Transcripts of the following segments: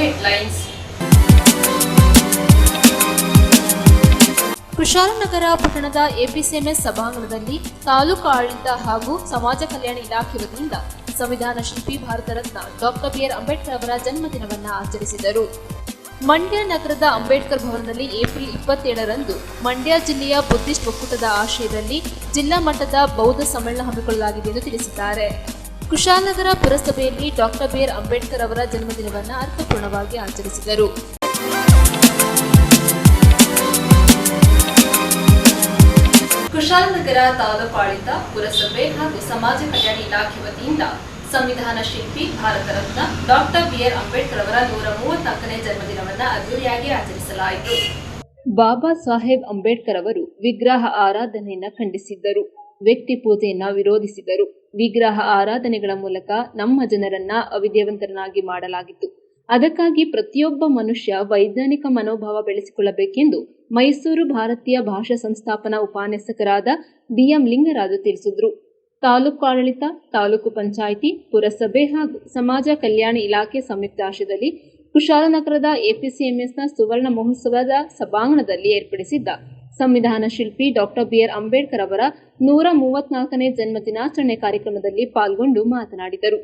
Headlines. Kushalnagar ಪಟ್ಟಣದ APCMS ಸಭಾಂಗಣದಲ್ಲಿ ತಾಲೂಕು ಆಡಳಿತ ಹಾಗೂ ಸಮಾಜ ಕಲ್ಯಾಣ ಇಲಾಖೆ ವತಿಯಿಂದ ಸಂವಿಧಾನ ಶಿಲ್ಪಿ ಭಾರತ ರತ್ನ ಡಾಕ್ಟರ್ ಬಿ.ಆರ್. ಅಂಬೇಡ್ಕರ್ ಅವರ ಜನ್ಮದಿನವನ್ನು ಆಚರಿಸಿದರು. ಮಂಡ್ಯ ನಗರದ ಅಂಬೇಡ್ಕರ್ ಭವನದಲ್ಲಿ ಏಪ್ರಿಲ್ 27ರಂದು ಮಂಡ್ಯ ಜಿಲ್ಲೆಯ ಬುದ್ಧಿಸ್ಟ್ ಒಕ್ಕೂಟದ ಆಶ್ರಯದಲ್ಲಿ ಜಿಲ್ಲಾ ಮಟ್ಟದ ಬೌದ್ಧ ಸಮ್ಮೇಳನ ಹಮ್ಮಿಕೊಳ್ಳಲಾಗಿದೆ ಎಂದು ತಿಳಿಸಿದ್ದಾರೆ. ಕುಶಾಲನಗರ ಪುರಸಭೆಯಲ್ಲಿ ಡಾಕ್ಟರ್ ಬಿ.ಆರ್. ಅಂಬೇಡ್ಕರ್ ಅವರ ಜನ್ಮದಿನವನ್ನು ಅರ್ಥಪೂರ್ಣವಾಗಿ ಆಚರಿಸಿದರು. ಕುಶಾಲನಗರ ತಾಲೂಕು ಆಡಳಿತ, ಪುರಸಭೆ ಹಾಗೂ ಸಮಾಜ ಕಲ್ಯಾಣ ಇಲಾಖೆ ವತಿಯಿಂದ ಸಂವಿಧಾನ ಶಿಲ್ಪಿ ಭಾರತ ರತ್ನ ಡಾಕ್ಟರ್ ಬಿ.ಆರ್. ಅಂಬೇಡ್ಕರ್ ಅವರ 134ನೇ ಜನ್ಮದಿನವನ್ನು ಅದ್ದೂರಿಯಾಗಿ ಆಚರಿಸಲಾಯಿತು. ಬಾಬಾ ಸಾಹೇಬ್ ಅಂಬೇಡ್ಕರ್ ಅವರು ವಿಗ್ರಹ ಆರಾಧನೆಯನ್ನ ಖಂಡಿಸಿದ್ದರು. ವ್ಯಕ್ತಿ ಪೂಜೆಯನ್ನ ವಿರೋಧಿಸಿದರು. ವಿಗ್ರಹ ಆರಾಧನೆಗಳ ಮೂಲಕ ನಮ್ಮ ಜನರನ್ನ ಅವಿದ್ಯಾವಂತರನ್ನಾಗಿ ಮಾಡಲಾಗಿತ್ತು. ಅದಕ್ಕಾಗಿ ಪ್ರತಿಯೊಬ್ಬ ಮನುಷ್ಯ ವೈಜ್ಞಾನಿಕ ಮನೋಭಾವ ಬೆಳೆಸಿಕೊಳ್ಳಬೇಕೆಂದು ಮೈಸೂರು ಭಾರತೀಯ ಭಾಷಾ ಸಂಸ್ಥಾಪನಾ ಉಪನ್ಯಾಸಕರಾದ ಡಿ.ಎಂ. ಲಿಂಗರಾಜು ತಿಳಿಸಿದರು. ತಾಲೂಕು ಆಡಳಿತ, ತಾಲೂಕು ಪಂಚಾಯಿತಿ, ಪುರಸಭೆ ಹಾಗೂ ಸಮಾಜ ಕಲ್ಯಾಣ ಇಲಾಖೆ ಸಂಯುಕ್ತ ಆಶ್ರಯದಲ್ಲಿ ಕುಶಾಲನಗರದ ಎಪಿಸಿಎಂಎಸ್ನ ಸುವರ್ಣ ಮಹೋತ್ಸವದ ಸಭಾಂಗಣದಲ್ಲಿ ಏರ್ಪಡಿಸಿದ್ದ ಸಂವಿಧಾನ ಶಿಲ್ಪಿ ಡಾಕ್ಟರ್ ಬಿ.ಆರ್. ಅಂಬೇಡ್ಕರ್ ಅವರ 134ನೇ ಜನ್ಮ ದಿನಾಚರಣೆ ಕಾರ್ಯಕ್ರಮದಲ್ಲಿ ಪಾಲ್ಗೊಂಡು ಮಾತನಾಡಿದರು.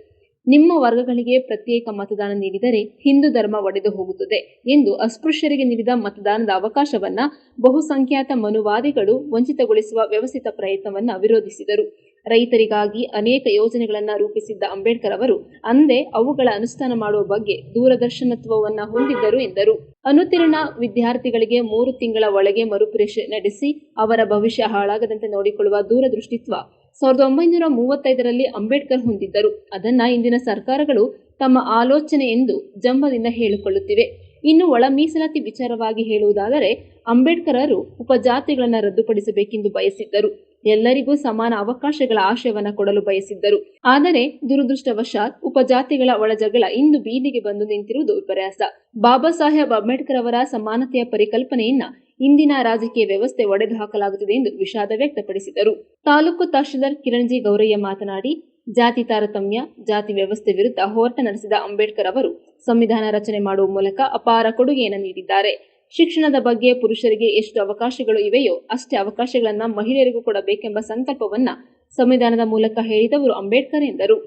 ನಿಮ್ಮ ವರ್ಗಗಳಿಗೆ ಪ್ರತ್ಯೇಕ ಮತದಾನ ನೀಡಿದರೆ ಹಿಂದೂ ಧರ್ಮ ಒಡೆದು ಹೋಗುತ್ತದೆ ಎಂದು ಅಸ್ಪೃಶ್ಯರಿಗೆ ನೀಡಿದ ಮತದಾನದ ಅವಕಾಶವನ್ನ ಬಹುಸಂಖ್ಯಾತ ಮನುವಾದಿಗಳು ವಂಚಿತಗೊಳಿಸುವ ವ್ಯವಸ್ಥಿತ ಪ್ರಯತ್ನವನ್ನ ವಿರೋಧಿಸಿದರು. ರೈತರಿಗಾಗಿ ಅನೇಕ ಯೋಜನೆಗಳನ್ನ ರೂಪಿಸಿದ್ದ ಅಂಬೇಡ್ಕರ್ ಅವರು ಅಂದೇ ಅವುಗಳ ಅನುಷ್ಠಾನ ಮಾಡುವ ಬಗ್ಗೆ ದೂರದರ್ಶನತ್ವವನ್ನ ಹೊಂದಿದ್ದರು ಎಂದರು. ಅನುತ್ತೀರ್ಣ ವಿದ್ಯಾರ್ಥಿಗಳಿಗೆ 3 ತಿಂಗಳ ಒಳಗೆ ಮರುಪರೀಕ್ಷೆ ನಡೆಸಿ ಅವರ ಭವಿಷ್ಯ ಹಾಳಾಗದಂತೆ ನೋಡಿಕೊಳ್ಳುವ ದೂರದೃಷ್ಟಿತ್ವ 1935ರಲ್ಲಿ ಅಂಬೇಡ್ಕರ್ ಹೊಂದಿದ್ದರು. ಅದನ್ನ ಇಂದಿನ ಸರ್ಕಾರಗಳು ತಮ್ಮ ಆಲೋಚನೆ ಎಂದು ಜಂಬದಿಂದ ಹೇಳಿಕೊಳ್ಳುತ್ತಿವೆ. ಇನ್ನು ಒಳ ಮೀಸಲಾತಿ ವಿಚಾರವಾಗಿ ಹೇಳುವುದಾದರೆ ಅಂಬೇಡ್ಕರರು ಉಪಜಾತಿಗಳನ್ನು ರದ್ದುಪಡಿಸಬೇಕೆಂದು ಬಯಸಿದ್ದರು. ಎಲ್ಲರಿಗೂ ಸಮಾನ ಅವಕಾಶಗಳ ಆಶಯವನ್ನು ಕೊಡಲು ಬಯಸಿದ್ದರು. ಆದರೆ ದುರದೃಷ್ಟವಶಾತ್ ಉಪಜಾತಿಗಳ ಒಳಜಗಳ ಇಂದು ಬೀದಿಗೆ ಬಂದು ನಿಂತಿರುವುದು ವಿಪರ್ಯಾಸ. ಬಾಬಾ ಸಾಹೇಬ್ ಅಂಬೇಡ್ಕರ್ ಅವರ ಸಮಾನತೆಯ ಪರಿಕಲ್ಪನೆಯನ್ನ ಇಂದಿನ ರಾಜಕೀಯ ವ್ಯವಸ್ಥೆ ಒಡೆದು ಹಾಕಲಾಗುತ್ತಿದೆ ಎಂದು ವಿಷಾದ ವ್ಯಕ್ತಪಡಿಸಿದರು. ತಾಲೂಕು ತಹಶೀಲ್ದಾರ್ ಕಿರಣ್ ಜಿ ಗೌರಯ್ಯ ಮಾತನಾಡಿ, ಜಾತಿ ತಾರತಮ್ಯ, ಜಾತಿ ವ್ಯವಸ್ಥೆ ವಿರುದ್ಧ ಹೋರಾಟ ನಡೆಸಿದ ಅಂಬೇಡ್ಕರ್ ಅವರು ಸಂವಿಧಾನ ರಚನೆ ಮಾಡುವ ಮೂಲಕ ಅಪಾರ ಕೊಡುಗೆಯನ್ನು ನೀಡಿದ್ದಾರೆ. ಶಿಕ್ಷಣದ ಬಗ್ಗೆ ಪುರುಷರಿಗೆ ಎಷ್ಟು ಅವಕಾಶಗಳು ಇವೆಯೋ ಅಷ್ಟೇ ಅವಕಾಶಗಳನ್ನ ಮಹಿಳೆಯರಿಗೂ ಕೊಡಬೇಕೆಂಬ ಸಂಕಲ್ಪವನ್ನ ಸಂವಿಧಾನದ ಮೂಲಕ ಹೇಳಿದವರು ಅಂಬೇಡ್ಕರ್ ಎಂದರು.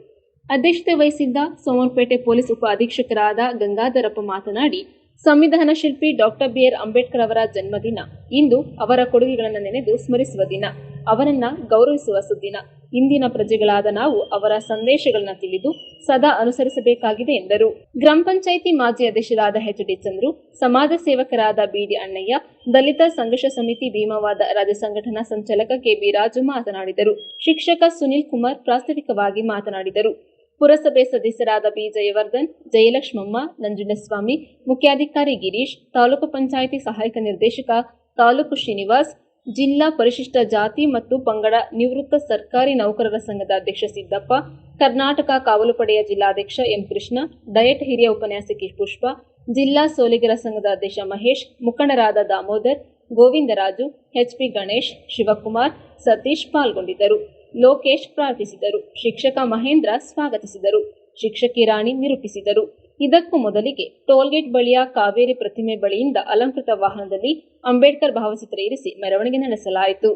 ಅಧ್ಯಕ್ಷತೆ ವಹಿಸಿದ್ದ ಸೋಮವಾರಪೇಟೆ ಪೊಲೀಸ್ ಉಪ ಅಧೀಕ್ಷಕರಾದ ಗಂಗಾಧರಪ್ಪ ಮಾತನಾಡಿ, ಸಂವಿಧಾನ ಶಿಲ್ಪಿ ಡಾಕ್ಟರ್ ಬಿ.ಆರ್. ಅಂಬೇಡ್ಕರ್ ಅವರ ಜನ್ಮದಿನ ಇಂದು ಅವರ ಕೊಡುಗೆಗಳನ್ನು ನೆನೆದು ಸ್ಮರಿಸುವ ದಿನ, ಅವರನ್ನ ಗೌರವಿಸುವ ಸುದಿನ. ಇಂದಿನ ಪ್ರಜೆಗಳಾದ ನಾವು ಅವರ ಸಂದೇಶಗಳನ್ನು ತಿಳಿದು ಸದಾ ಅನುಸರಿಸಬೇಕಾಗಿದೆ ಎಂದರು. ಗ್ರಾಮ ಪಂಚಾಯಿತಿ ಮಾಜಿ ಅಧ್ಯಕ್ಷರಾದ ಎಚ್.ಡಿ. ಚಂದ್ರು, ಸಮಾಜ ಸೇವಕರಾದ ಬಿ.ಡಿ. ಅಣ್ಣಯ್ಯ, ದಲಿತ ಸಂಘರ್ಷ ಸಮಿತಿ ಭೀಮವಾದ ರಾಜ್ಯ ಸಂಘಟನಾ ಸಂಚಾಲಕ ಕೆ.ಬಿ. ರಾಜು ಮಾತನಾಡಿದರು. ಶಿಕ್ಷಕ ಸುನಿಲ್ ಕುಮಾರ್ ಪ್ರಾಸ್ತಾವಿಕವಾಗಿ ಮಾತನಾಡಿದರು. ಪುರಸಭೆ ಸದಸ್ಯರಾದ ಬಿ. ಜಯವರ್ಧನ್, ಜಯಲಕ್ಷ್ಮಮ್ಮ, ನಂಜುಂಡಸ್ವಾಮಿ, ಮುಖ್ಯಾಧಿಕಾರಿ ಗಿರೀಶ್, ತಾಲೂಕು ಪಂಚಾಯಿತಿ ಸಹಾಯಕ ನಿರ್ದೇಶಕ ತಾಲೂಕು ಶ್ರೀನಿವಾಸ್, ಜಿಲ್ಲಾ ಪರಿಶಿಷ್ಟ ಜಾತಿ ಮತ್ತು ಪಂಗಡ ನಿವೃತ್ತ ಸರ್ಕಾರಿ ನೌಕರರ ಸಂಘದ ಅಧ್ಯಕ್ಷ ಸಿದ್ದಪ್ಪ, ಕರ್ನಾಟಕ ಕಾವಲು ಪಡೆಯ ಜಿಲ್ಲಾಧ್ಯಕ್ಷ ಎಂ. ಕೃಷ್ಣ, ಡಯಟ್ ಹಿರಿಯ ಉಪನ್ಯಾಸಕಿ ಪುಷ್ಪ, ಜಿಲ್ಲಾ ಸೋಲಿಗರ ಸಂಘದ ಅಧ್ಯಕ್ಷ ಮಹೇಶ್, ಮುಖಂಡರಾದ ದಾಮೋದರ್, ಗೋವಿಂದರಾಜು, ಎಚ್.ಪಿ. ಗಣೇಶ್, ಶಿವಕುಮಾರ್, ಸತೀಶ್ ಪಾಲ್ಗೊಂಡಿದ್ದರು. ಲೋಕೇಶ್ ಪ್ರಾರ್ಥಿಸಿದರು. ಶಿಕ್ಷಕ ಮಹೇಂದ್ರ ಸ್ವಾಗತಿಸಿದರು. ಶಿಕ್ಷಕಿ ರಾಣಿ ನಿರೂಪಿಸಿದರು. ಇದಕ್ಕೂ ಮೊದಲಿಗೆ ಟೋಲ್ಗೇಟ್ ಬಳಿಯ ಕಾವೇರಿ ಪ್ರತಿಮೆ ಬಳಿಯಿಂದ ಅಲಂಕೃತ ವಾಹನದಲ್ಲಿ ಅಂಬೇಡ್ಕರ್ ಭಾವಚಿತ್ರ ಇರಿಸಿ ಮೆರವಣಿಗೆ ನಡೆಸಲಾಯಿತು.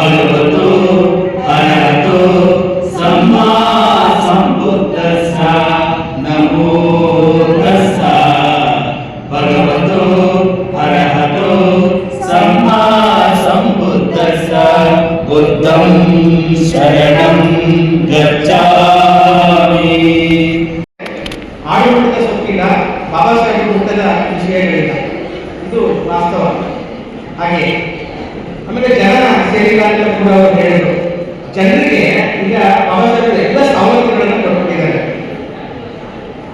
ಭಗವतो ಅರಹतो सम्मा सम्बुद्धस्स नमो तस्स भगवतो अरहतो सम्मा सम्बुद्धस्स बुद्धं शरणं गच्छामि. ಆಡಳಿತದ ಸೊಕ್ಕಿಲ್ಲ, ಬಾಬಾ ಸಾಹೇಬ್ ಹುಟ್ಟದ ವಿಷಯಗಳಿಲ್ಲ, ಇದು ವಾಸ್ತವ. ಹಾಗೆ ಆಮೇಲೆ ಜನ ಸೇರಿಲ್ಲ ಅಂತ ಕೂಡ ಅವರು ಹೇಳಿದರು. ಜನರಿಗೆ ಈಗ ಬಾಬಾ ಸಾಹೇಬ್ ಎಲ್ಲ ಸವಲತ್ತುಗಳನ್ನು ಕೊಟ್ಟಿದ್ದಾರೆ.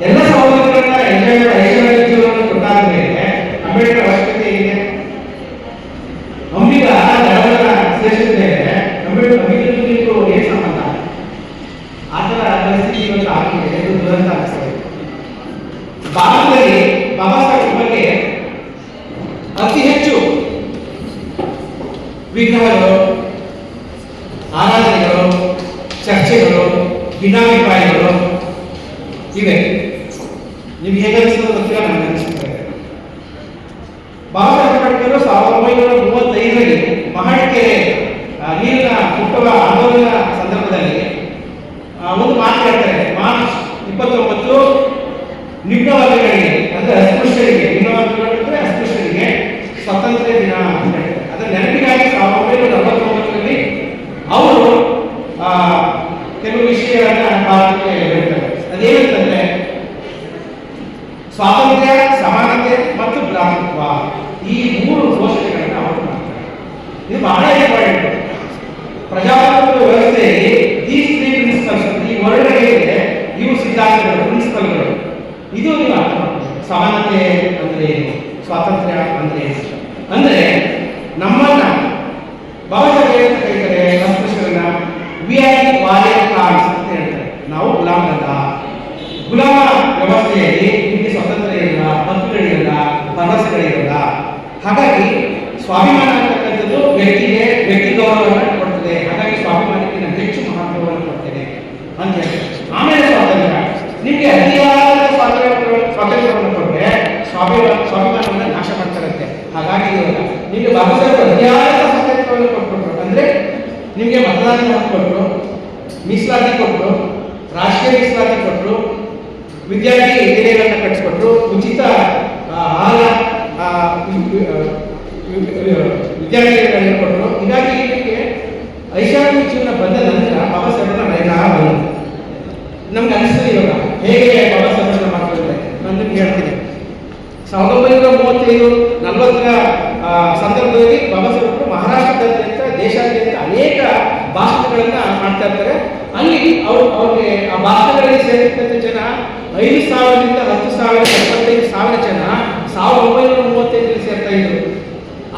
ಎಲ್ಲ ಸವಲತ್ತುಗಳನ್ನ ಐಶ್ವರ್ಯ ಜೀವನವನ್ನು ಕೊಟ್ಟಾದ ಮೇಲೆ ಅಂಬೇಡ್ಕರ್ ಅವಶ್ಯಕತೆ ಇದೆ. ಅಂಬಿಗ ಜನವನ್ನ ಸೇರಿಸಿದ ಮೇಲೆ ಅಂಬಿಗರಿಗೂ ಏನು ಸಂಬಂಧ? ಆ ಥರ ಪರಿಸ್ಥಿತಿ ಇವತ್ತು ಆಗಿದೆ. ಇದು ದುರಂತ ಅನಿಸ್ತದೆ. ಭಾರತದಲ್ಲಿ ಬಾಬಾ ಸಾಹೇಬ್ ಬಗ್ಗೆ ಅತಿ ಹೆಚ್ಚು ವಿಗ್ರಹಗಳು, ಆರಾಧನೆಗಳು, ಚರ್ಚೆಗಳು, ಭಿನ್ನಾಭಿಪ್ರಾಯಗಳು ಇವೆ. ನಿಮ್ಗೆ ಹೇಗೆ ಅನಿಸ್ತದೆ ಗೊತ್ತಿಲ್ಲ, ನನಗೆ ಅನಿಸುತ್ತದೆ. ಬಾಬಾ ಸಾಹೇಬ್ ಅಂಬೇಡ್ಕರ್ 1935ರಲ್ಲಿ ಮಹಡಿಕೆರೆ ನೀರಿನ ಹುಟ್ಟುವ ಆಂದೋಲನ ಸಂದರ್ಭದಲ್ಲಿ ಒಂದು ಮಾತು ಹೇಳ್ತಾರೆ. ಮಾರ್ಚ್ 29 ನಿಮ್ನವರ್ಗಗಳಿಗೆ ಅಂದ್ರೆ ಅಸ್ಪೃಶ್ಯರಿಗೆ, ನಿಮ್ನವರ್ಗಗಳಂದ್ರೆ ಅಸ್ಪೃಶ್ಯರಿಗೆ ಸ್ವಾತಂತ್ರ್ಯ ದಿನ ಅಂತ ಹೇಳ್ತಾರೆ. ಅದರ ನೆನಪಿಗಾಗಿ 1949ರಲ್ಲಿ ಅವರು ಕೆಲವು ವಿಷಯಗಳನ್ನ ಭಾರತಕ್ಕೆ ಹೇಳ್ತಾರೆ. ಅದೇನಂತಂದ್ರೆ ಸ್ವಾತಂತ್ರ್ಯ, ಸಮಾನತೆ ಮತ್ತು ಭ್ರಾತೃತ್ವ, ಈ 3 ಘೋಷಣೆಗಳನ್ನು ಅವರು ಮಾಡ್ತಾರೆ. ಇದು ಬಹಳ ಇಂಪಾರ್ಟೆಂಟ್. ಪ್ರಜಾಪ್ರಭುತ್ವ ವ್ಯವಸ್ಥೆಯಲ್ಲಿ ದೀಸ್ 3 ಪ್ರಿನ್ಸಿಪಲ್ಸ್, ಈ ವರ್ಣಗಳಿದೆ, ಇವು ಸಿದ್ಧಾಂತಗಳು, ಪ್ರಿನ್ಸಿಪಲ್ಗಳು. ಇದು ನೀವು ಅರ್ಥ ಮಾಡ್ತೀವಿ. ಸಮಾನತೆ ಅಂದ್ರೆ ಏನು, ಸ್ವಾತಂತ್ರ್ಯ ಅಂದ್ರೆ ಏನು? ಅಂದ್ರೆ ನಮ್ಮನ್ನ ಬಾಬಾ ಸಾಹೇಬ್ ಅಂತ ಕರೀತಾರೆ ಅಸ್ಪೃಶ್ಯರನ್ನ ವಿ ಆರ್ ವಾರಿಯರ್ ಕ್ಲಾಸ್ ಅಂತ ಹೇಳ್ತಾರೆ. ನಾವು ಗುಲಾಮರಲ್ಲ. ಗುಲಾಮ ವ್ಯವಸ್ಥೆಯಲ್ಲಿ ನಿಮಗೆ ಸ್ವಾತಂತ್ರ್ಯ ಇಲ್ಲ, ಹಕ್ಕುಗಳಿರಲ್ಲ, ಭರವಸೆಗಳಿರಲ್ಲ. ಹಾಗಾಗಿ ಸ್ವಾಭಿಮಾನ ಅಂತಕ್ಕಂಥದ್ದು ವ್ಯಕ್ತಿಗೆ ವ್ಯಕ್ತಿ ಗೌರವವನ್ನು ಕೊಡ್ತದೆ. ಹಾಗಾಗಿ ಸ್ವಾಭಿಮಾನಕ್ಕೆ ನಾನು ಹೆಚ್ಚು ಮಹತ್ವವನ್ನು ಕೊಡ್ತೇನೆ ಅಂತ ಹೇಳ್ತಾರೆ. ಆಮೇಲೆ ಸ್ವಾತಂತ್ರ್ಯ, ನಿಮಗೆ ಅತಿಯಾದ ಸ್ವಾತಂತ್ರ್ಯವನ್ನು ಕೊಟ್ಟರೆ ಸ್ವಾಭಿಮಾನವನ್ನು ನಾಶ ಮಾಡ್ತಾರಂತೆ. ಹಾಗಾಗಿ ನಿಮಗೆ ಬಾಬಾ ಸಾಹೇಬ್ ಅತಿಯಾದ ಸ್ವಾತಂತ್ರ್ಯವನ್ನು ಕೊಟ್ಬಿಟ್ರು. ಅಂದ್ರೆ ನಿಮಗೆ ಮತದಾನದ ಹಕ್ಕು ಕೊಟ್ಟರು, ಮೀಸಲಾತಿ ಕೊಟ್ಟರು, ರಾಷ್ಟ್ರೀಯ ಮೀಸಲಾತಿ ಕೊಟ್ಟರು, ವಿದ್ಯಾರ್ಥಿ ನಿಲಯಗಳನ್ನು ಕಟ್ಟಿಸ್ಕೊಟ್ರು, ಉಚಿತ ಆಹಾರ ವಿದ್ಯಾರ್ಥಿಗಳನ್ನು ಕೊಟ್ಟರು. ಹೀಗಾಗಿ ನಿಮಗೆ ಐಷಾರಾಮಿ ಜೀವನ ಬಂದ ನಂತರ ಬಾಬಾ ಸಾಹೇಬನ ರೈತ ಬಂದರು. ನಮ್ಗೆ ಅನಿಸ್ತದೆ ಇವಾಗ ಹೇಗೆ ಬಾಬಾ ಸಾಹೇಬನ ಮಾಡ್ತಿದ್ದಾರೆ. ನಾನು ನಿಮ್ಗೆ ಹೇಳ್ತೀನಿ. 1935-40ರ ಸಂದರ್ಭದಲ್ಲಿ ಬಾಬಾ ಸಾಹೇಬರು ಮಹಾರಾಷ್ಟ್ರದಾದ್ಯಂತ, ದೇಶಾದ್ಯಂತ ಅನೇಕ ಭಾಷಣಗಳನ್ನ ಮಾಡ್ತಾ ಇರ್ತಾರೆ. ಅಲ್ಲಿ ಅವ್ರಿಗೆ ಆ ಭಾಷಣಗಳಲ್ಲಿ ಸೇರಿರ್ತಕ್ಕಂಥ ಜನ 5,000ರಿಂದ 10,000, 25,000 ಜನ 1935ರಲ್ಲಿ ಸೇರ್ತಾ ಇದ್ರು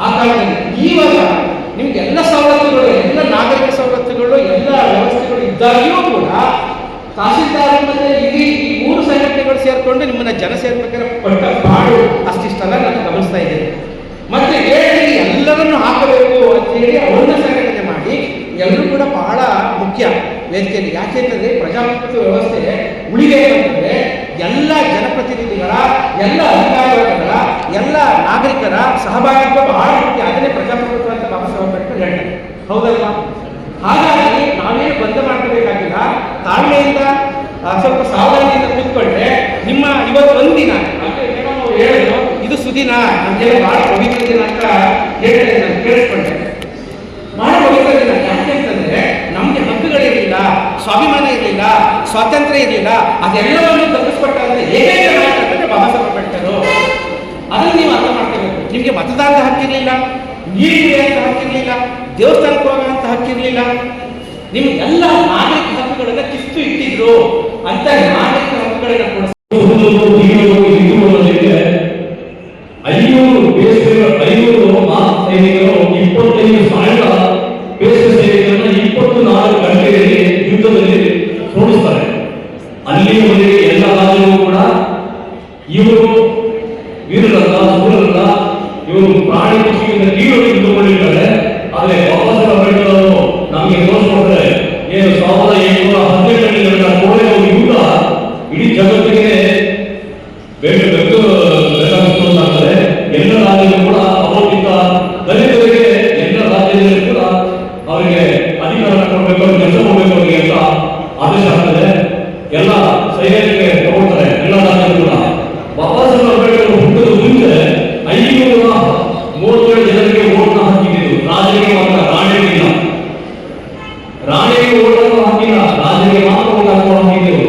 ಆ ಕಾಲದಲ್ಲಿ. ಇವಾಗ ನಿಮ್ಗೆ ಎಲ್ಲ ಸವಲತ್ತುಗಳು, ಎಲ್ಲ ನಾಗರಿಕ ಸವಲತ್ತುಗಳು, ಎಲ್ಲ ವ್ಯವಸ್ಥೆಗಳು ಇದ್ದಾಗಿಯೂ ಕೂಡ ತಹಸೀಲ್ದಾರ್ ಮತ್ತೆ ಈ 3 ಸಂಘಟನೆಗಳು ಸೇರ್ಕೊಂಡು ನಿಮ್ಮನ್ನ ಜನ ಸೇರ್ಬೇಕಾದ್ರೆ ಪಟ್ಟ ಪಾಡು ಅಷ್ಟಿಷ್ಟಲ್ಲ ನಾನು ಗಮನಿಸ್ತಾ ಇದ್ದೇನೆ. ಮತ್ತೆ ಹೇಳಿ ಎಲ್ಲರನ್ನು ಹಾಕಬೇಕು ಅಂತ ಹೇಳಿ ಅವ್ರನ್ನ ಸಂಘಟನೆ ಮಾಡಿ ಎಲ್ಲರೂ ಕೂಡ ಬಹಳ ಮುಖ್ಯ ವೇದಿಕೆಯಲ್ಲಿ. ಯಾಕೆಂತಂದ್ರೆ ಪ್ರಜಾಪ್ರಭುತ್ವ ವ್ಯವಸ್ಥೆ ಉಳಿಗೆ ಅಂತಂದ್ರೆ ಎಲ್ಲ ಜನಪ್ರತಿನಿಧಿಗಳ, ಎಲ್ಲ ಅಧಿಕಾರಿಗಳ, ಎಲ್ಲ ನಾಗರಿಕರ ಸಹಭಾಗಿತ್ವ ಬಹಳ ಮುಖ್ಯ. ಅದನ್ನೇ ಪ್ರಜಾಪ್ರಭುತ್ವ ಅಂತ ಬಾಬಾ ಸಾಹೇಬ್ ಅಂಬೇಡ್ಕರ್ ಹೇಳ್ತಾರೆ. ಹೌದಲ್ವಾ? ಹಾಗಾಗಿ ನಾವೇನು ಬಂದ ಮಾಡ್ಕೋಬೇಕಾಗಿಲ್ಲ. ತಾಳ್ಮೆಯಿಂದ ಸ್ವಲ್ಪ ಸಾವಧಾನದಿಂದ ಕೂತ್ಕೊಂಡ್ರೆ ನಿಮ್ಮ ಇವತ್ತು ಒಂದಿನ ಹೇಳಿದ್ರು ಇದು ಸುದಿನ ನಮಗೆಲ್ಲ ಬಹಳ ಪವಿತ್ರ ದಿನ ಅಂತ ಹೇಳಿದ್ರೆ ನಾನು ಕೇಳಿಸ್ಕೊಂಡೆ. ಬಹಳ ಪವಿತ್ರ ದಿನ. ಯಾಕೆ ಅಂತಂದ್ರೆ ನಮ್ಗೆ ಹಕ್ಕುಗಳಿರಲಿಲ್ಲ, ಸ್ವಾಭಿಮಾನ ಇರಲಿಲ್ಲ, ಸ್ವಾತಂತ್ರ್ಯ ಇರಲಿಲ್ಲ. ಅದೆಲ್ಲವನ್ನು ತಪ್ಪಿಸ್ಕೊಟ್ಟಂದ್ರೆ ಏಕೈಕ ನಾಯಕರಂದ್ರೆ ಬಾಬಾ ಸಾಹೇಬ್ ಅಂಬೇಡ್ಕರ್. ಅದನ್ನು ನೀವು ಅರ್ಥ ಮಾಡ್ಕೋಬೇಕು. ನಿಮಗೆ ಮತದಾನದ ಹಕ್ಕಿರಲಿಲ್ಲ, ನೀರು ಕುಡಿಯುವಂಥ ಹಕ್ಕಿರಲಿಲ್ಲ, ದೇವಸ್ಥಾನಕ್ಕೆ ಹೋಗುವಂಥ ಹಕ್ಕಿರಲಿಲ್ಲ. ನಿಮ್ಗೆಲ್ಲ ನಾಗರಿಕ ಹಕ್ಕುಗಳನ್ನ ಕಿತ್ತು ಇಟ್ಟಿದ್ರು. ಅಂತ ನಾಗರಿಕ ಹಕ್ಕುಗಳನ್ನ ಕೊಡಿಸಿ 500 ಮಾಸ್ ಸೈನಿಕರು 25,000 ಬೇಸಿಗೆ ಸೈನಿಕರನ್ನ 24 ಗಂಟೆಯಲ್ಲಿ ಯುದ್ಧದಲ್ಲಿ ಸೋಲಿಸ್ತಾರೆ. ಅಲ್ಲಿಯವರೆಗೆ ಎಲ್ಲ ರಾಜ್ಯಗಳು ಕೂಡ ಇವರು ವೀರರಲ್ಲ, ಸೂರರಲ್ಲ, ಇವರು ಪ್ರಾಣಿ ಪಕ್ಷಿಯಿಂದ ಕೀಳೋಗಿ ಯುದ್ಧಗೊಂಡಿರ್ತಾರೆ. ಆದರೆ ಬಾಬಾ ಸಾಹೇಬ್ ಅಂಬೇಡ್ಕರ್ ಅವರು ನಮಗೆ ತೋರಿಸ್ಕೊಟ್ರೆ ಏನು 1718ರಲ್ಲಿ ನಡೆದ ಕೋರೆಯ ಯುದ್ಧ ಇಡೀ ಜಗತ್ತಿಗೆ ಬೇಕಾಗುತ್ತದೆ. ಎಲ್ಲ ರಾಜ್ಯಗಳು ಕೂಡ ಅವರಿಂದ ದಲಿತರಿಗೆ ಎಲ್ಲ ರಾಜ್ಯದಲ್ಲಿ ಕೂಡ ಅವರಿಗೆ ಅಧಿಕಾರ ಕೊಡಬೇಕು, ಕೆಲಸ ಕೊಡಬೇಕು ಅವರಿಗೆ ಅಂತ ಆದೇಶ ಆಗ್ತದೆ. ಎಲ್ಲ ಸೈನಿಕರಿಗೆ ತಗೊಳ್ತಾರೆ ಎಲ್ಲ ರಾಜ್ಯಗಳು ಕೂಡ. ಬಾಬಾ ಸಾಹೇಬ್ ಅಂಬೇಡ್ಕರ್ ಹುಟ್ಟಿದ ಮುಂಚೆ 537 ಜನರಿಗೆ ಓಟ್ನ ಹಾಕಿದ್ದು, ರಾಜರಿಗೆ ಮಾತ್ರ, ರಾಣಿಗಿಲ್ಲ. ರಾಣಿಗೆ ಓಟ್ ಹಾಕಿಲ್ಲ, ರಾಜರಿಗೆ ಮಾತ್ರ ಓಟ್ ಹಾಕಿದ್ರು.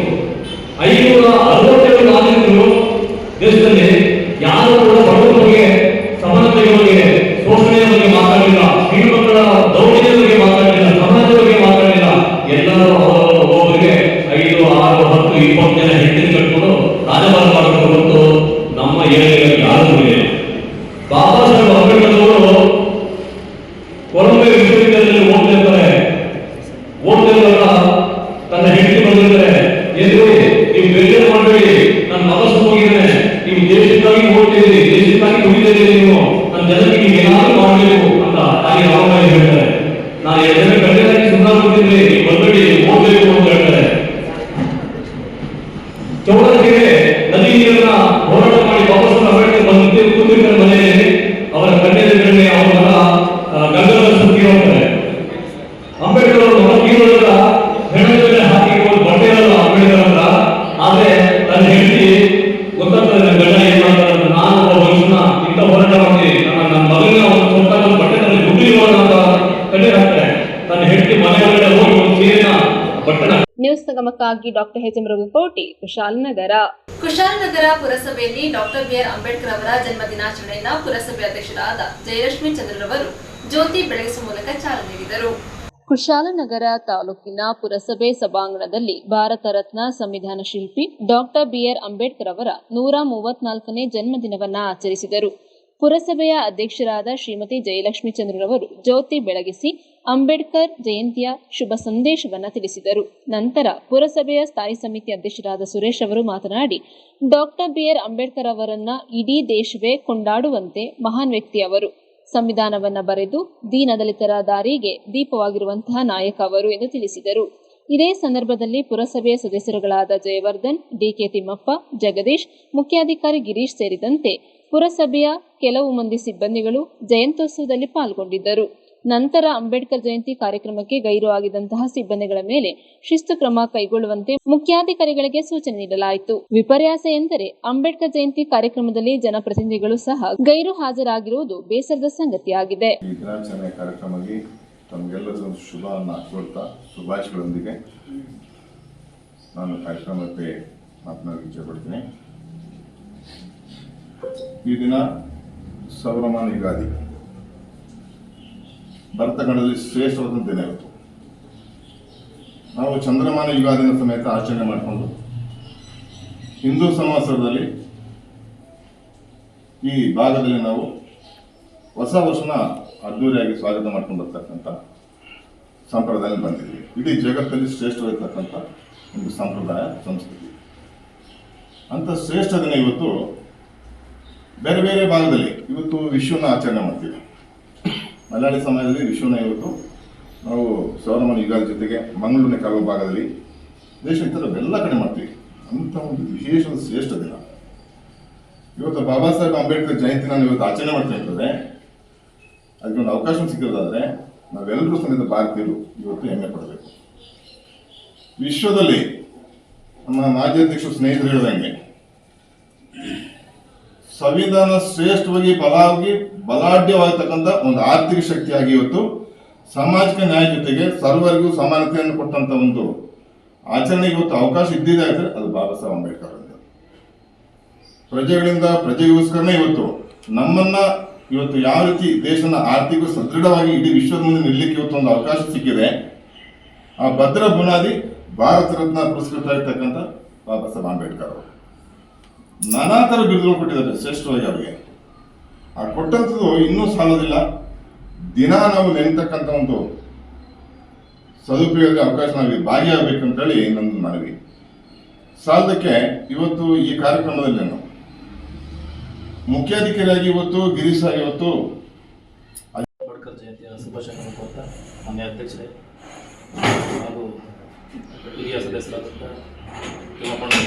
567 ರಾಜರು ದೇಶದಲ್ಲಿ ಯಾರು ಕೂಡ ಬಡವರ ಬಗ್ಗೆ, ಸಮಾನತೆಯ ಬಗ್ಗೆ, ಶೋಷಣೆಯ ಬಗ್ಗೆ ಮಾತಾಡಲಿಲ್ಲ, ಹೆಣ್ಣುಮಕ್ಕಳ ದೌರ್ಜನ್ಯದ ಬಗ್ಗೆ ಮಾತಾಡಲಿಲ್ಲ, ಸಮಾಜದ ಬಗ್ಗೆ ಮಾತಾಡಲಿಲ್ಲ. ಎಲ್ಲರೂ ಒಬ್ಬೊಬ್ಬರಿಗೆ 5, 6, 10, 20 ಜನ ಹೆಂಡತಿ ಕಟ್ಕೊಂಡು ರಾಜಭಾರ ಮಾಡಬೇಕು ಮತ್ತು ನಮ್ಮ ಏರಿಯಾದಲ್ಲಿ ಯಾರು ಇದೆ. ಬಾಬಾ ಸಾಹೇಬ್ ಅಂಬೇಡ್ಕರ್ ಅವರು ಕೊಲಂಬಿಯಾ ವಿಶ್ವವಿದ್ಯಾಲಯದಲ್ಲಿ ಓದ್ತಿರುವಾಗ ತನ್ನ ಹೆಂಡತಿ ಬಂದಿರ್ತಾರೆ, ನೀವು ಬೇಜಾರು ಮಾಡಬೇಡಿ, ನನ್ನ ಮನಸ್ಸು ಹೋಗಿದ್ದೇನೆ, ನೀವು ದೇಶಕ್ಕಾಗಿ ಓದ್ತಿದ್ದೀರಿ, ದೇಶಕ್ಕಾಗಿ ದುಡಿದಿದ್ದೀರಿ, ನೀವು ನನ್ನ ಜನಕ್ಕೆ ನೀವು ಏನಾದರೂ ಮಾಡಬೇಕು ಅಂತ ತಾಯಿ ರಾಮರಾಯ ಹೇಳ್ತಾರೆ. ನಾನು 2 ಜನ ಕಣ್ಣಾಗಿ ಸುಧಾರ ಕೊಟ್ಟಿದ್ರಿ, ನೀವು ಬಂದ್ಬಿಡಿ, ಓದಬೇಕು ಅಂತ ಹೇಳ್ತಾರೆ. ಚೌಡಗೆರೆ ನದಿ ನೀರನ್ನ ಹೋರಾಟ ಮಾಡಿ ಬಾಬಾ ಸಾಹೇಬ್ ಅಂಬೇಡ್ಕರ್ ಬಂದು ಕೂತಿರ್ತಾರೆ ಮನೆಯಲ್ಲಿ. ಅವರ ಕಣ್ಣೆದುರುಗಡೆ ಅವರ ಮಗ ಗಂಗಾಧರ ಸುದ್ದಿ ಹೋಗ್ತಾರೆ. ಅಂಬೇಡ್ಕರ್ ಅವರು ಮಗ ತೀರೋದಾಗ ಹೆಣದ ಮೇಲೆ ಹಾಕಿ ಬಟ್ಟೆ ಇರಲ್ಲ ಅಂಬೇಡ್ಕರ್ ಹತ್ರ. ಆದ್ರೆ ನನ್ನ ಹೆಂಡತಿ ಗೊತ್ತಾಗ್ತದೆ, ನನ್ನ ಗಂಡ ಏನ್ ಮಾಡ್ತಾರೆ ಅಂತ. ನಾನು ಒಬ್ಬ ಮನುಷ್ಯನ ಇಂಥ ಹೋರಾಟ ಮಾಡಿ ನನ್ನ ಮಗನ ಒಂದು ಸ್ವಲ್ಪ ಬಟ್ಟೆ ದುಡ್ಡು ಇರೋಣ ಅಂತ ಕಣ್ಣೀರು ಹಾಕ್ತಾರೆ. ನನ್ನ ಹೆಂಡತಿ ಮನೆಯೊಳಗಡೆ ಹೋಗಿ ಒಂದು ಸೀರೆನ ಬಟ್ಟೆನ. ನ್ಯೂಸ್ ನಿಗಮಕ್ಕಾಗಿ doctor H M Raghukoti, Kushalnagar. Kushalnagar ಪುರಸಭೆಯಲ್ಲಿ ಡಾಕ್ಟರ್ ಬಿಆರ್ ಅಂಬೇಡ್ಕರ್ ಅವರ ಜನ್ಮ ದಿನಾಚರಣೆಯನ್ನು ಪುರಸಭೆ ಅಧ್ಯಕ್ಷರಾದ ಜಯಲಕ್ಷ್ಮಿ ಚಂದ್ರರವರು ಜ್ಯೋತಿ ಬೆಳಗಿಸುವ ಮೂಲಕ ಚಾಲನೆ ನೀಡಿದರು. ಕುಶಾಲನಗರ ತಾಲೂಕಿನ ಪುರಸಭೆ ಸಭಾಂಗಣದಲ್ಲಿ ಭಾರತ ರತ್ನ ಸಂವಿಧಾನ ಶಿಲ್ಪಿ ಡಾಕ್ಟರ್ ಬಿಆರ್ ಅಂಬೇಡ್ಕರ್ ಅವರ 134ನೇ ಜನ್ಮದಿನವನ್ನು ಆಚರಿಸಿದರು. ಪುರಸಭೆಯ ಅಧ್ಯಕ್ಷರಾದ ಶ್ರೀಮತಿ ಜಯಲಕ್ಷ್ಮಿ ಚಂದ್ರರವರು ಜ್ಯೋತಿ ಬೆಳಗಿಸಿ ಅಂಬೇಡ್ಕರ್ ಜಯಂತಿಯ ಶುಭ ಸಂದೇಶವನ್ನು ತಿಳಿಸಿದರು. ನಂತರ ಪುರಸಭೆಯ ಸ್ಥಾಯಿ ಸಮಿತಿ ಅಧ್ಯಕ್ಷರಾದ ಸುರೇಶ್ ಅವರು ಮಾತನಾಡಿ, ಡಾಕ್ಟರ್ ಬಿಆರ್ ಅಂಬೇಡ್ಕರ್ ಅವರನ್ನ ಇಡೀ ದೇಶವೇ ಕೊಂಡಾಡುವಂತೆ ಮಹಾನ್ ವ್ಯಕ್ತಿ ಅವರು. ಸಂವಿಧಾನವನ್ನ ಬರೆದು ದೀನದಲಿತರ ದಾರಿಗೆ ದೀಪವಾಗಿರುವಂತಹ ನಾಯಕ ಅವರು ಎಂದು ತಿಳಿಸಿದರು. ಇದೇ ಸಂದರ್ಭದಲ್ಲಿ ಪುರಸಭೆಯ ಸದಸ್ಯರುಗಳಾದ ಜಯವರ್ಧನ್, ಡಿಕೆ ತಿಮ್ಮಪ್ಪ, ಜಗದೀಶ್, ಮುಖ್ಯಾಧಿಕಾರಿ ಗಿರೀಶ್ ಸೇರಿದಂತೆ ಪುರಸಭೆಯ ಕೆಲವು ಮಂದಿ ಸಿಬ್ಬಂದಿಗಳು ಜಯಂತ್ಯೋತ್ಸವದಲ್ಲಿ ಪಾಲ್ಗೊಂಡಿದ್ದರು. ನಂತರ ಅಂಬೇಡ್ಕರ್ ಜಯಂತಿ ಕಾರ್ಯಕ್ರಮಕ್ಕೆ ಗೈರು ಆಗಿದ್ದಂತಹ ಸಿಬ್ಬಂದಿಗಳ ಮೇಲೆ ಶಿಸ್ತು ಕ್ರಮ ಕೈಗೊಳ್ಳುವಂತೆ ಮುಖ್ಯಾಧಿಕಾರಿಗಳಿಗೆ ಸೂಚನೆ ನೀಡಲಾಯಿತು. ವಿಪರ್ಯಾಸ ಎಂದರೆ ಅಂಬೇಡ್ಕರ್ ಜಯಂತಿ ಕಾರ್ಯಕ್ರಮದಲ್ಲಿ ಜನಪ್ರತಿನಿಧಿಗಳು ಸಹ ಗೈರು ಹಾಜರಾಗಿರುವುದು ಬೇಸರದ ಸಂಗತಿಯಾಗಿದೆ. ಈ ದಿನಾಚರಣೆ ಕಾರ್ಯಕ್ರಮಕ್ಕೆ ತಮಗೆಲ್ಲರಿಗೂ ಶುಭವನ್ನು ಕೋರ್ತಾ ಶುಭಾಶಯಗಳೊಂದಿಗೆ ನಾನು ಕಾರ್ಯಕ್ರಮಕ್ಕೆ ಮಾತನಾಡಲು ಇಚ್ಛೆಪಡ್ತೀನಿ. ಈ ದಿನ ಸೌರಮಾನ ಯುಗಾದಿ, ಭರತಖಂಡದಲ್ಲಿ ಶ್ರೇಷ್ಠವಾದ ದಿನ ಇವತ್ತು. ನಾವು ಚಂದ್ರಮಾನ ಯುಗಾದಿನ ಸಮೇತ ಆಚರಣೆ ಮಾಡಿಕೊಂಡು ಹಿಂದೂ ಸಂವತ್ಸರದಲ್ಲಿ ಈ ಭಾಗದಲ್ಲಿ ನಾವು ಹೊಸ ವರ್ಷನ ಅದ್ದೂರಿಯಾಗಿ ಸ್ವಾಗತ ಮಾಡ್ಕೊಂಡು ಬರ್ತಕ್ಕಂಥ ಸಂಪ್ರದಾಯ ಬಂದಿದ್ವಿ. ಇಡೀ ಜಗತ್ತಲ್ಲಿ ಶ್ರೇಷ್ಠವಾಗಿರ್ತಕ್ಕಂಥ ಒಂದು ಸಂಪ್ರದಾಯ ಸಂಸ್ಕೃತಿ. ಅಂತ ಶ್ರೇಷ್ಠ ದಿನ ಇವತ್ತು ಬೇರೆ ಬೇರೆ ಭಾಗದಲ್ಲಿ ಇವತ್ತು ವಿಶ್ವನ ಆಚರಣೆ ಮಾಡ್ತೀವಿ. ಮಲಯಾಳಿ ಸಮಾಜದಲ್ಲಿ ವಿಶ್ವನ ಇವತ್ತು ನಾವು ಸೌರಮಾನ ಯುಗಾದಿ ಜೊತೆಗೆ ಮಂಗಳೂರಿನ ಕೆಲವು ಭಾಗದಲ್ಲಿ ದೇಶ ಇತರ ಎಲ್ಲ ಕಡೆ ಮಾಡ್ತೀವಿ. ಅಂಥ ಒಂದು ವಿಶೇಷ ಶ್ರೇಷ್ಠ ದಿನ ಇವತ್ತು ಬಾಬಾ ಸಾಹೇಬ್ ಅಂಬೇಡ್ಕರ್ ಜಯಂತಿ ನಾನು ಇವತ್ತು ಆಚರಣೆ ಮಾಡ್ತಾ ಇರ್ತದೆ. ಅದಕ್ಕೆ ಒಂದು ಅವಕಾಶ ಸಿಕ್ಕಿರೋದಾದ್ರೆ ನಾವೆಲ್ಲರೂ ಸಮೇತ ಭಾರತೀಯರು ಇವತ್ತು ಹೆಮ್ಮೆ ಪಡಬೇಕು. ವಿಶ್ವದಲ್ಲಿ ನಮ್ಮ ಮಾಜಿ ಅಧ್ಯಕ್ಷರು ಸ್ನೇಹಿತರು ಹೇಳಿದಂಗೆ ಸಂವಿಧಾನ ಶ್ರೇಷ್ಠವಾಗಿ ಬಲಾಢ್ಯವಾಗಿರ್ತಕ್ಕಂಥ ಒಂದು ಆರ್ಥಿಕ ಶಕ್ತಿಯಾಗಿ ಇವತ್ತು ಸಾಮಾಜಿಕ ನ್ಯಾಯ ಜೊತೆಗೆ ಸರ್ವರಿಗೂ ಸಮಾನತೆಯನ್ನು ಕೊಟ್ಟಂತ ಒಂದು ಆಚರಣೆಗೆ ಇವತ್ತು ಅವಕಾಶ ಇದ್ದಿದೆ ಆದರೆ ಅದು ಬಾಬಾ ಸಾಹೇಬ್ ಅಂಬೇಡ್ಕರ್ ಅಂತ. ಪ್ರಜೆಗಳಿಂದ ಪ್ರಜೆಗೋಸ್ಕರನೇ ಇವತ್ತು ನಮ್ಮನ್ನ ಇವತ್ತು ಯಾವ ರೀತಿ ದೇಶನ ಆರ್ಥಿಕ ಸದೃಢವಾಗಿ ಇಡೀ ವಿಶ್ವದ ಮುಂದೆ ನಿಲ್ಲಕ್ಕೆ ಇವತ್ತು ಒಂದು ಅವಕಾಶ ಸಿಕ್ಕಿದೆ. ಆ ಭದ್ರ ಬುನಾದಿ ಭಾರತ ರತ್ನ ಪುರಸ್ಕೃತರಾಗಿರ್ತಕ್ಕಂಥ ಬಾಬಾ ಸಾಹೇಬ್ ಅಂಬೇಡ್ಕರ್ ಅವರು ನಾನಾ ಥರ ಬಿರುದುಗಳು ಕೊಟ್ಟಿದ್ದಾರೆ ಶ್ರೇಷ್ಠವಾಗಿ ಅವರಿಗೆ. ಆ ಕೊಟ್ಟಂಥದ್ದು ಇನ್ನೂ ಸಾಲೋದಿಲ್ಲ. ದಿನ ನಾವು ನೆನತಕ್ಕಂಥ ಒಂದು ಸದುಪಯೋಗ ಅವಕಾಶ ನಾವು ಭಾಗಿಯಾಗಬೇಕಂತೇಳಿ ನನ್ನ ಮನವಿ. ಸಾಲದಕ್ಕೆ ಇವತ್ತು ಈ ಕಾರ್ಯಕ್ರಮದಲ್ಲಿ ನಾನು ಮುಖ್ಯಾಧಿಕಾರಿಯಾಗಿ ಇವತ್ತು ಗಿರೀಶ್ ಆಗಿ ಇವತ್ತು ಅಂಬೇಡ್ಕರ್ ಜಯಂತಿಯ ಶುಭಾಶಯಗಳನ್ನು ಕೋರ್ತಾ ಮಾನ್ಯ ಅಧ್ಯಕ್ಷರೇ ಹಾಗೂ ಹಿರಿಯ ಸದಸ್ಯರಾದಂಥ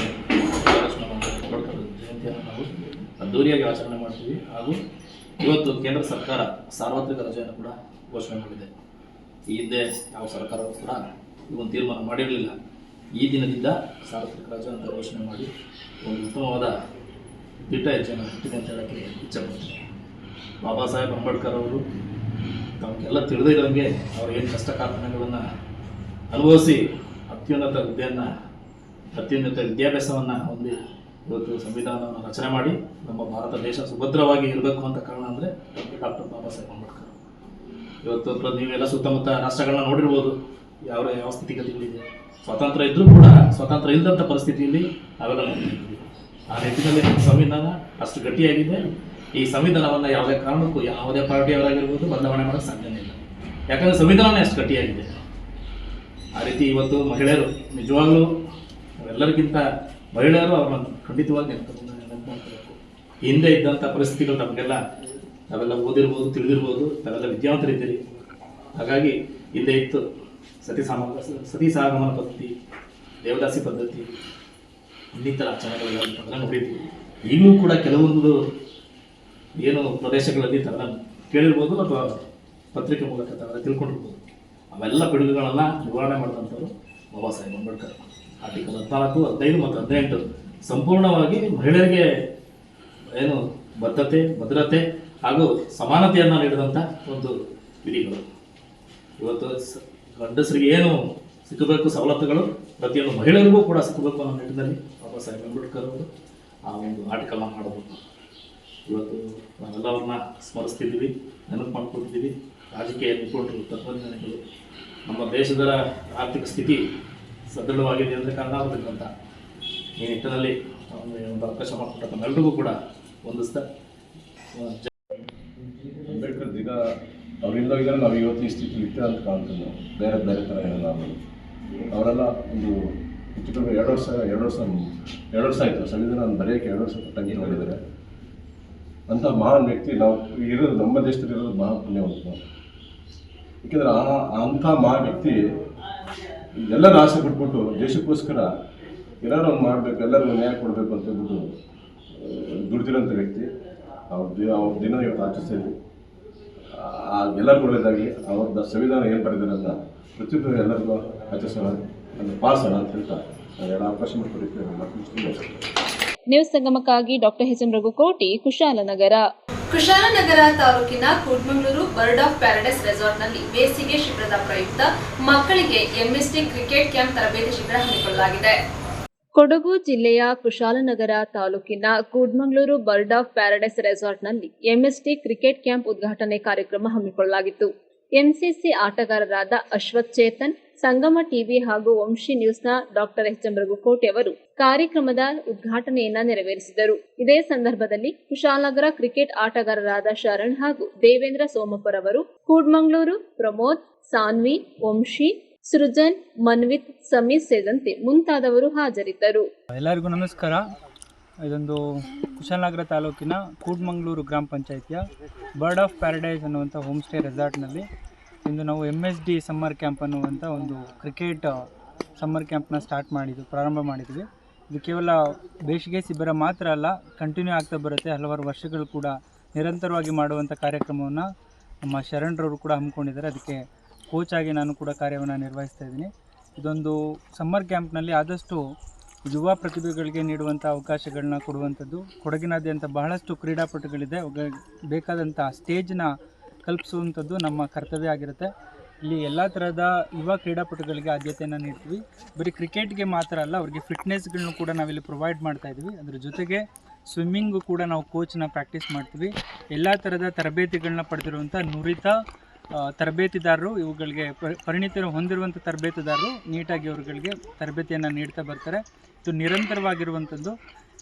ಅಂಬೇಡ್ಕರ್ ಜಯಂತಿಯನ್ನು ನಾವು ಅದ್ದೂರಿಯಾಗಿ ಆಚರಣೆ ಮಾಡ್ತೀವಿ. ಹಾಗೂ ಇವತ್ತು ಕೇಂದ್ರ ಸರ್ಕಾರ ಸಾರ್ವತ್ರಿಕ ರಜೆಯನ್ನು ಕೂಡ ಘೋಷಣೆ ಮಾಡಿದೆ. ಈ ಹಿಂದೆ ಯಾವ ಸರ್ಕಾರವೂ ಕೂಡ ಈ ಒಂದು ತೀರ್ಮಾನ ಮಾಡಿರಲಿಲ್ಲ. ಈ ದಿನದಿಂದ ಸಾರ್ವತ್ರಿಕ ರಜೆ ಅಂತ ಘೋಷಣೆ ಮಾಡಿ ಒಂದು ಉತ್ತಮವಾದ ದಿಟ್ಟ ಹೆಜ್ಜೆಯನ್ನು ಇಟ್ಟಿದೆ ಅಂತ ಹೇಳೋಕ್ಕೆ ಇಚ್ಛೆಪಡ್ತೀನಿ. ಬಾಬಾ ಸಾಹೇಬ್ ಅಂಬೇಡ್ಕರ್ ಅವರು ತಮಗೆಲ್ಲ ತಿಳಿದಿರೋಂಗೆ ಅವರು ಏನು ಕಷ್ಟ ಕಾರ್ಪಣ್ಯಗಳನ್ನು ಅನುಭವಿಸಿ ಅತ್ಯುನ್ನತ ವಿದ್ಯಾಭ್ಯಾಸವನ್ನು ಹೊಂದಿ ಇವತ್ತು ಸಂವಿಧಾನವನ್ನು ರಚನೆ ಮಾಡಿ ನಮ್ಮ ಭಾರತ ದೇಶ ಸುಭದ್ರವಾಗಿ ಇರಬೇಕು ಅಂತ ಕಾರಣ ಅಂದರೆ ಡಾಕ್ಟರ್ ಬಾಬಾ ಸಾಹೇಬ್ ಅಂಬೇಡ್ಕರ್. ಇವತ್ತು ನೀವೆಲ್ಲ ಸುತ್ತಮುತ್ತ ರಾಷ್ಟ್ರಗಳನ್ನ ನೋಡಿರ್ಬೋದು, ಯಾವ ಸ್ಥಿತಿಗತಿಗಳಿದೆ. ಸ್ವಾತಂತ್ರ್ಯ ಇದ್ದರೂ ಕೂಡ ಸ್ವಾತಂತ್ರ್ಯ ಇಲ್ಲದಂಥ ಪರಿಸ್ಥಿತಿಯಲ್ಲಿ ನಾವೆಲ್ಲ ನೋಡ್ತಿದ್ದೀವಿ. ಆ ನಿಟ್ಟಿನಲ್ಲಿ ನಮ್ಮ ಸಂವಿಧಾನ ಅಷ್ಟು ಗಟ್ಟಿಯಾಗಿದೆ. ಈ ಸಂವಿಧಾನವನ್ನು ಯಾವುದೇ ಕಾರಣಕ್ಕೂ ಯಾವುದೇ ಪಾರ್ಟಿಯವರಾಗಿರ್ಬೋದು ಬದಲಾವಣೆ ಮಾಡೋಕ್ಕೆ ಸಾಧ್ಯನೇ ಇಲ್ಲ. ಯಾಕಂದರೆ ಸಂವಿಧಾನನೇ ಅಷ್ಟು ಗಟ್ಟಿಯಾಗಿದೆ. ಆ ರೀತಿ ಇವತ್ತು ಮಹಿಳೆಯರು ನಿಜವಾಗ್ಲೂ ಎಲ್ಲರಿಗಿಂತ ಮಹಿಳೆಯರು ಅವ್ರನ್ನ ಖಂಡಿತವಾಗಿ ನೆನಪು ಮಾಡ್ಕೋಬೇಕು. ಹಿಂದೆ ಇದ್ದಂಥ ಪರಿಸ್ಥಿತಿಗಳು ನಾವೆಲ್ಲ ಓದಿರ್ಬೋದು, ತಿಳಿದಿರ್ಬೋದು, ನಾವೆಲ್ಲ ವಿದ್ಯಾವಂತರಿದ್ದೀರಿ. ಹಾಗಾಗಿ ಹಿಂದೆ ಇತ್ತು ಸತಿ ಸಹಗಮನ ಪದ್ಧತಿ, ದೇವದಾಸಿ ಪದ್ಧತಿ, ಇನ್ನಿತರ ಆಚರಣೆಗಳೆಲ್ಲ ನೋಡಿದ್ದೀವಿ. ಈಗಲೂ ಕೂಡ ಕೆಲವೊಂದು ಏನು ಪ್ರದೇಶಗಳಲ್ಲಿ ತಾವೆಲ್ಲ ಕೇಳಿರ್ಬೋದು ಅಥವಾ ಪತ್ರಿಕೆ ಮೂಲಕ ತಾವೆಲ್ಲ ತಿಳ್ಕೊಂಡಿರ್ಬೋದು. ಅವೆಲ್ಲ ಪಿಡುಗುಗಳನ್ನು ನಿವಾರಣೆ ಮಾಡಿದಂಥವ್ರು ಬಾಬಾ ಸಾಹೇಬ್ ಅಂಬೇಡ್ಕರ್. ಆರ್ಟಿಕಲ್ 14, 15 ಮತ್ತು 18 ಸಂಪೂರ್ಣವಾಗಿ ಮಹಿಳೆಯರಿಗೆ ಏನು ಬದ್ಧತೆ, ಭದ್ರತೆ ಹಾಗೂ ಸಮಾನತೆಯನ್ನು ನೀಡಿದಂಥ ಒಂದು ವಿಧಿಗಳು. ಇವತ್ತು ಗಂಡಸರಿಗೆ ಏನು ಸಿಕ್ಕಬೇಕು ಸವಲತ್ತುಗಳು ಪ್ರತಿಯೊಂದು ಮಹಿಳೆಯರಿಗೂ ಕೂಡ ಸಿಕ್ಕಬೇಕು ಅನ್ನೋ ನಿಟ್ಟಿನಲ್ಲಿ ಬಾಬಾ ಸಾಹೇಬ್ ಅಂಬೇಡ್ಕರ್ ಅವರು ಆ ಒಂದು ಆರ್ಟಿಕಲ್ನ ಮಾಡಬೇಕು. ಇವತ್ತು ನಾವೆಲ್ಲ ಅವ್ರನ್ನ ಸ್ಮರಿಸ್ತಿದ್ದೀವಿ, ನೆನಪು ಮಾಡ್ಕೊಳ್ತಿದ್ದೀವಿ. ರಾಜಕೀಯ ನಿಪುಣರು, ತತ್ವಜ್ಞಾನಿಗಳು, ನಮ್ಮ ದೇಶದ ಆರ್ಥಿಕ ಸ್ಥಿತಿ ಸದೃಢವಾಗಿದೆ ಅಂದರೆ ಕಾರಣ ಆಗಬೇಕಂತ ಈ ನಿಟ್ಟಿನಲ್ಲಿ ಒಂದು ಅವಕಾಶ ಮಾಡಿಕೊಟ್ಟ ತಮ್ಮೆಲ್ಲರಿಗೂ ಕೂಡ ಹೊಂದಿಸ್ತಾ ಅಂಬೇಡ್ಕರ್ ದಿನ ಅವರಿಂದ ನಾವು ಇವತ್ತು ಈ ಸ್ಥಿತಿ ಇರ್ತೇವೆ ಅಂತ ಕಾಣ್ತೀವಿ. ನಾವು ಬೇರೆ ಥರ ಏನಲ್ಲ ಆಗೋದು. ಅವರೆಲ್ಲ ಒಂದು ಹೆಚ್ಚು ಕಡಿಮೆ 2 ವರ್ಷ ಆಯಿತು ಸಂವಿಧಾನ ಬರೆಯೋಕ್ಕೆ 2 ವರ್ಷ ಪಟ್ಟಂಗೆ ಮಾಡಿದ್ದಾರೆ. ಅಂಥ ಮಹಾನ್ ವ್ಯಕ್ತಿ ನಾವು ಇರೋದು ನಮ್ಮ ದೇಶದಲ್ಲಿರೋದು ಮಹಾ ಪುಣ್ಯವಂತ ನಾವು. ಏಕೆಂದರೆ ಅಂಥ ಮಹಾನ್ ವ್ಯಕ್ತಿ ಎಲ್ಲರೂ ಆಸೆ ಬಿಟ್ಬಿಟ್ಟು ದೇಶಕ್ಕೋಸ್ಕರ ಏನಾದ್ರು ಒಂದು ಮಾಡಬೇಕು, ಎಲ್ಲರಿಗೂ ನ್ಯಾಯ ಕೊಡಬೇಕು ಅಂತ ಹೇಳ್ಬಿಟ್ಟು ದುಡ್ದಿರೋಂಥ ವ್ಯಕ್ತಿ. ಅವ್ರ ದಿನ ಇವತ್ತು ಆಚರಿಸ್ತೀವಿ. ಎಲ್ಲರಿಗೂ ಒಳ್ಳೆಯದಾಗಿ ಅವ್ರದ್ದು ಸಂವಿಧಾನ ಏನು ಬರೆದಿರೋದನ್ನ ಪ್ರತಿಯೊಬ್ಬರು ಎಲ್ಲರಿಗೂ ಆಚರಿಸೋಣ, ಅದನ್ನು ಪಾಲಿಸೋಣ ಅಂತ ಹೇಳ್ತಾ ನಾನು ಅವಕಾಶ ಮಾಡಿಕೊಡ್ತೀವಿ. ನ್ಯೂಸ್ ಸಂಗಮಕ್ಕಾಗಿ doctor H M Raghukoti, Kushalnagar. Kushalnagar ತಾಲೂಕಿನ ಕೂಡ್ಮಂಗ್ಳೂರು ಬರ್ಡ್ ಆಫ್ ಪ್ಯಾರಡೈಸ್ ರೆಸಾರ್ಟ್ನಲ್ಲಿ ಬೇಸಿಗೆ ಶಿಬಿರದ ಪ್ರಯುಕ್ತ ಮಕ್ಕಳಿಗೆ ಎಂಎಸ್ಟಿ ಕ್ರಿಕೆಟ್ ಕ್ಯಾಂಪ್ ತರಬೇತಿ ಶಿಬಿರ ಹಮ್ಮಿಕೊಳ್ಳಲಾಗಿದೆ. ಕೊಡಗು ಜಿಲ್ಲೆಯ ಕುಶಾಲನಗರ ತಾಲೂಕಿನ ಕೂಡ್ಮಂಗ್ಳೂರು ಬರ್ಡ್ ಆಫ್ ಪ್ಯಾರಡೈಸ್ ರೆಸಾರ್ಟ್ನಲ್ಲಿ ಎಂಎಸ್ಟಿ ಕ್ರಿಕೆಟ್ ಕ್ಯಾಂಪ್ ಉದ್ಘಾಟನೆ ಕಾರ್ಯಕ್ರಮ ಹಮ್ಮಿಕೊಳ್ಳಲಾಗಿತ್ತು. ಎಂಸಿಸಿ ಆಟಗಾರರಾದ ಅಶ್ವಥ್ ಚೇತನ್, ಸಂಗಮ ಟಿವಿ ಹಾಗೂ ವಂಶಿ ನ್ಯೂಸ್ನ ಡಾಕ್ಟರ್ ಎಚ್ ಎಂ ರಘುಕೋಟಿ ಅವರು ಕಾರ್ಯಕ್ರಮದ ಉದ್ಘಾಟನೆಯನ್ನ ನೆರವೇರಿಸಿದರು. ಇದೇ ಸಂದರ್ಭದಲ್ಲಿ ಕುಶಾಲನಗರ ಕ್ರಿಕೆಟ್ ಆಟಗಾರರಾದ ಶರಣ್ ಹಾಗೂ ದೇವೇಂದ್ರ ಸೋಮಪುರ್ ಅವರು, ಕೂಡ್ಮಂಗ್ಳೂರು ಪ್ರಮೋದ್, ಸಾನ್ವಿ, ವಂಶಿ, ಸೃಜನ್, ಮನ್ವಿತ್, ಸಮೀರ್ ಸೇರಿದಂತೆ ಮುಂತಾದವರು ಹಾಜರಿದ್ದರು. ಎಲ್ಲರಿಗೂ ನಮಸ್ಕಾರ. ಇದೊಂದು ಕುಶಾಲನಗರ ತಾಲೂಕಿನ ಕೂಡ್ಮಂಗ್ಳೂರು ಗ್ರಾಮ ಪಂಚಾಯಿತಿಯ ಬರ್ಡ್ ಆಫ್ ಪ್ಯಾರಡೈಸ್ ಅನ್ನುವಂಥ ಹೋಮ್ ಸ್ಟೇ ರೆಸಾರ್ಟ್ನಲ್ಲಿ ಇಂದು ನಾವು MSD ಸಮ್ಮರ್ ಕ್ಯಾಂಪ್ ಅನ್ನುವಂಥ ಒಂದು ಕ್ರಿಕೆಟ್ ಸಮ್ಮರ್ ಕ್ಯಾಂಪ್ನ ಪ್ರಾರಂಭ ಮಾಡಿದ್ವಿ. ಇದು ಕೇವಲ ಬೇಸಿಗೆ ಶಿಬಿರ ಮಾತ್ರ ಅಲ್ಲ, ಕಂಟಿನ್ಯೂ ಆಗ್ತಾ ಬರುತ್ತೆ. ಹಲವಾರು ವರ್ಷಗಳು ಕೂಡ ನಿರಂತರವಾಗಿ ಮಾಡುವಂಥ ಕಾರ್ಯಕ್ರಮವನ್ನು ನಮ್ಮ ಶರಣರವರು ಕೂಡ ಹಮ್ಮಿಕೊಂಡಿದ್ದಾರೆ. ಅದಕ್ಕೆ ಕೋಚ್ ಆಗಿ ನಾನು ಕೂಡ ಕಾರ್ಯವನ್ನು ನಿರ್ವಹಿಸ್ತಾ ಇದ್ದೀನಿ. ಇದೊಂದು ಸಮ್ಮರ್ ಕ್ಯಾಂಪ್ನಲ್ಲಿ ಆದಷ್ಟು ಯುವ ಪ್ರತಿಭೆಗಳಿಗೆ ನೀಡುವಂಥ ಅವಕಾಶಗಳನ್ನ ಕೊಡುವಂಥದ್ದು. ಕೊಡಗಿನಾದ್ಯಂತ ಬಹಳಷ್ಟು ಕ್ರೀಡಾಪಟುಗಳಿದೆ, ಬೇಕಾದಂಥ ಸ್ಟೇಜ್ನ ಕಲ್ಪಿಸುವಂಥದ್ದು ನಮ್ಮ ಕರ್ತವ್ಯ ಆಗಿರುತ್ತೆ. ಇಲ್ಲಿ ಎಲ್ಲ ಥರದ ಯುವ ಕ್ರೀಡಾಪಟುಗಳಿಗೆ ಆದ್ಯತೆಯನ್ನು ನೀಡ್ತೀವಿ. ಬರೀ ಕ್ರಿಕೆಟ್ಗೆ ಮಾತ್ರ ಅಲ್ಲ, ಅವರಿಗೆ ಫಿಟ್ನೆಸ್ಗಳನ್ನು ಕೂಡ ನಾವಿಲ್ಲಿ ಪ್ರೊವೈಡ್ ಮಾಡ್ತಾಯಿದ್ವಿ. ಅದ್ರ ಜೊತೆಗೆ ಸ್ವಿಮ್ಮಿಂಗು ಕೂಡ ನಾವು ಕೋಚ್ನ ಪ್ರಾಕ್ಟೀಸ್ ಮಾಡ್ತೀವಿ. ಎಲ್ಲ ಥರದ ತರಬೇತಿಗಳನ್ನ ಪಡೆದಿರುವಂಥ ನುರಿತ ತರಬೇತಿದಾರರು, ಇವುಗಳಿಗೆ ಪರಿಣಿತಿ ಹೊಂದಿರುವಂಥ ತರಬೇತಿದಾರರು ನೀಟಾಗಿ ಅವರುಗಳಿಗೆ ತರಬೇತಿಯನ್ನು ನೀಡ್ತಾ ಬರ್ತಾರೆ. ಇದು ನಿರಂತರವಾಗಿರುವಂಥದ್ದು.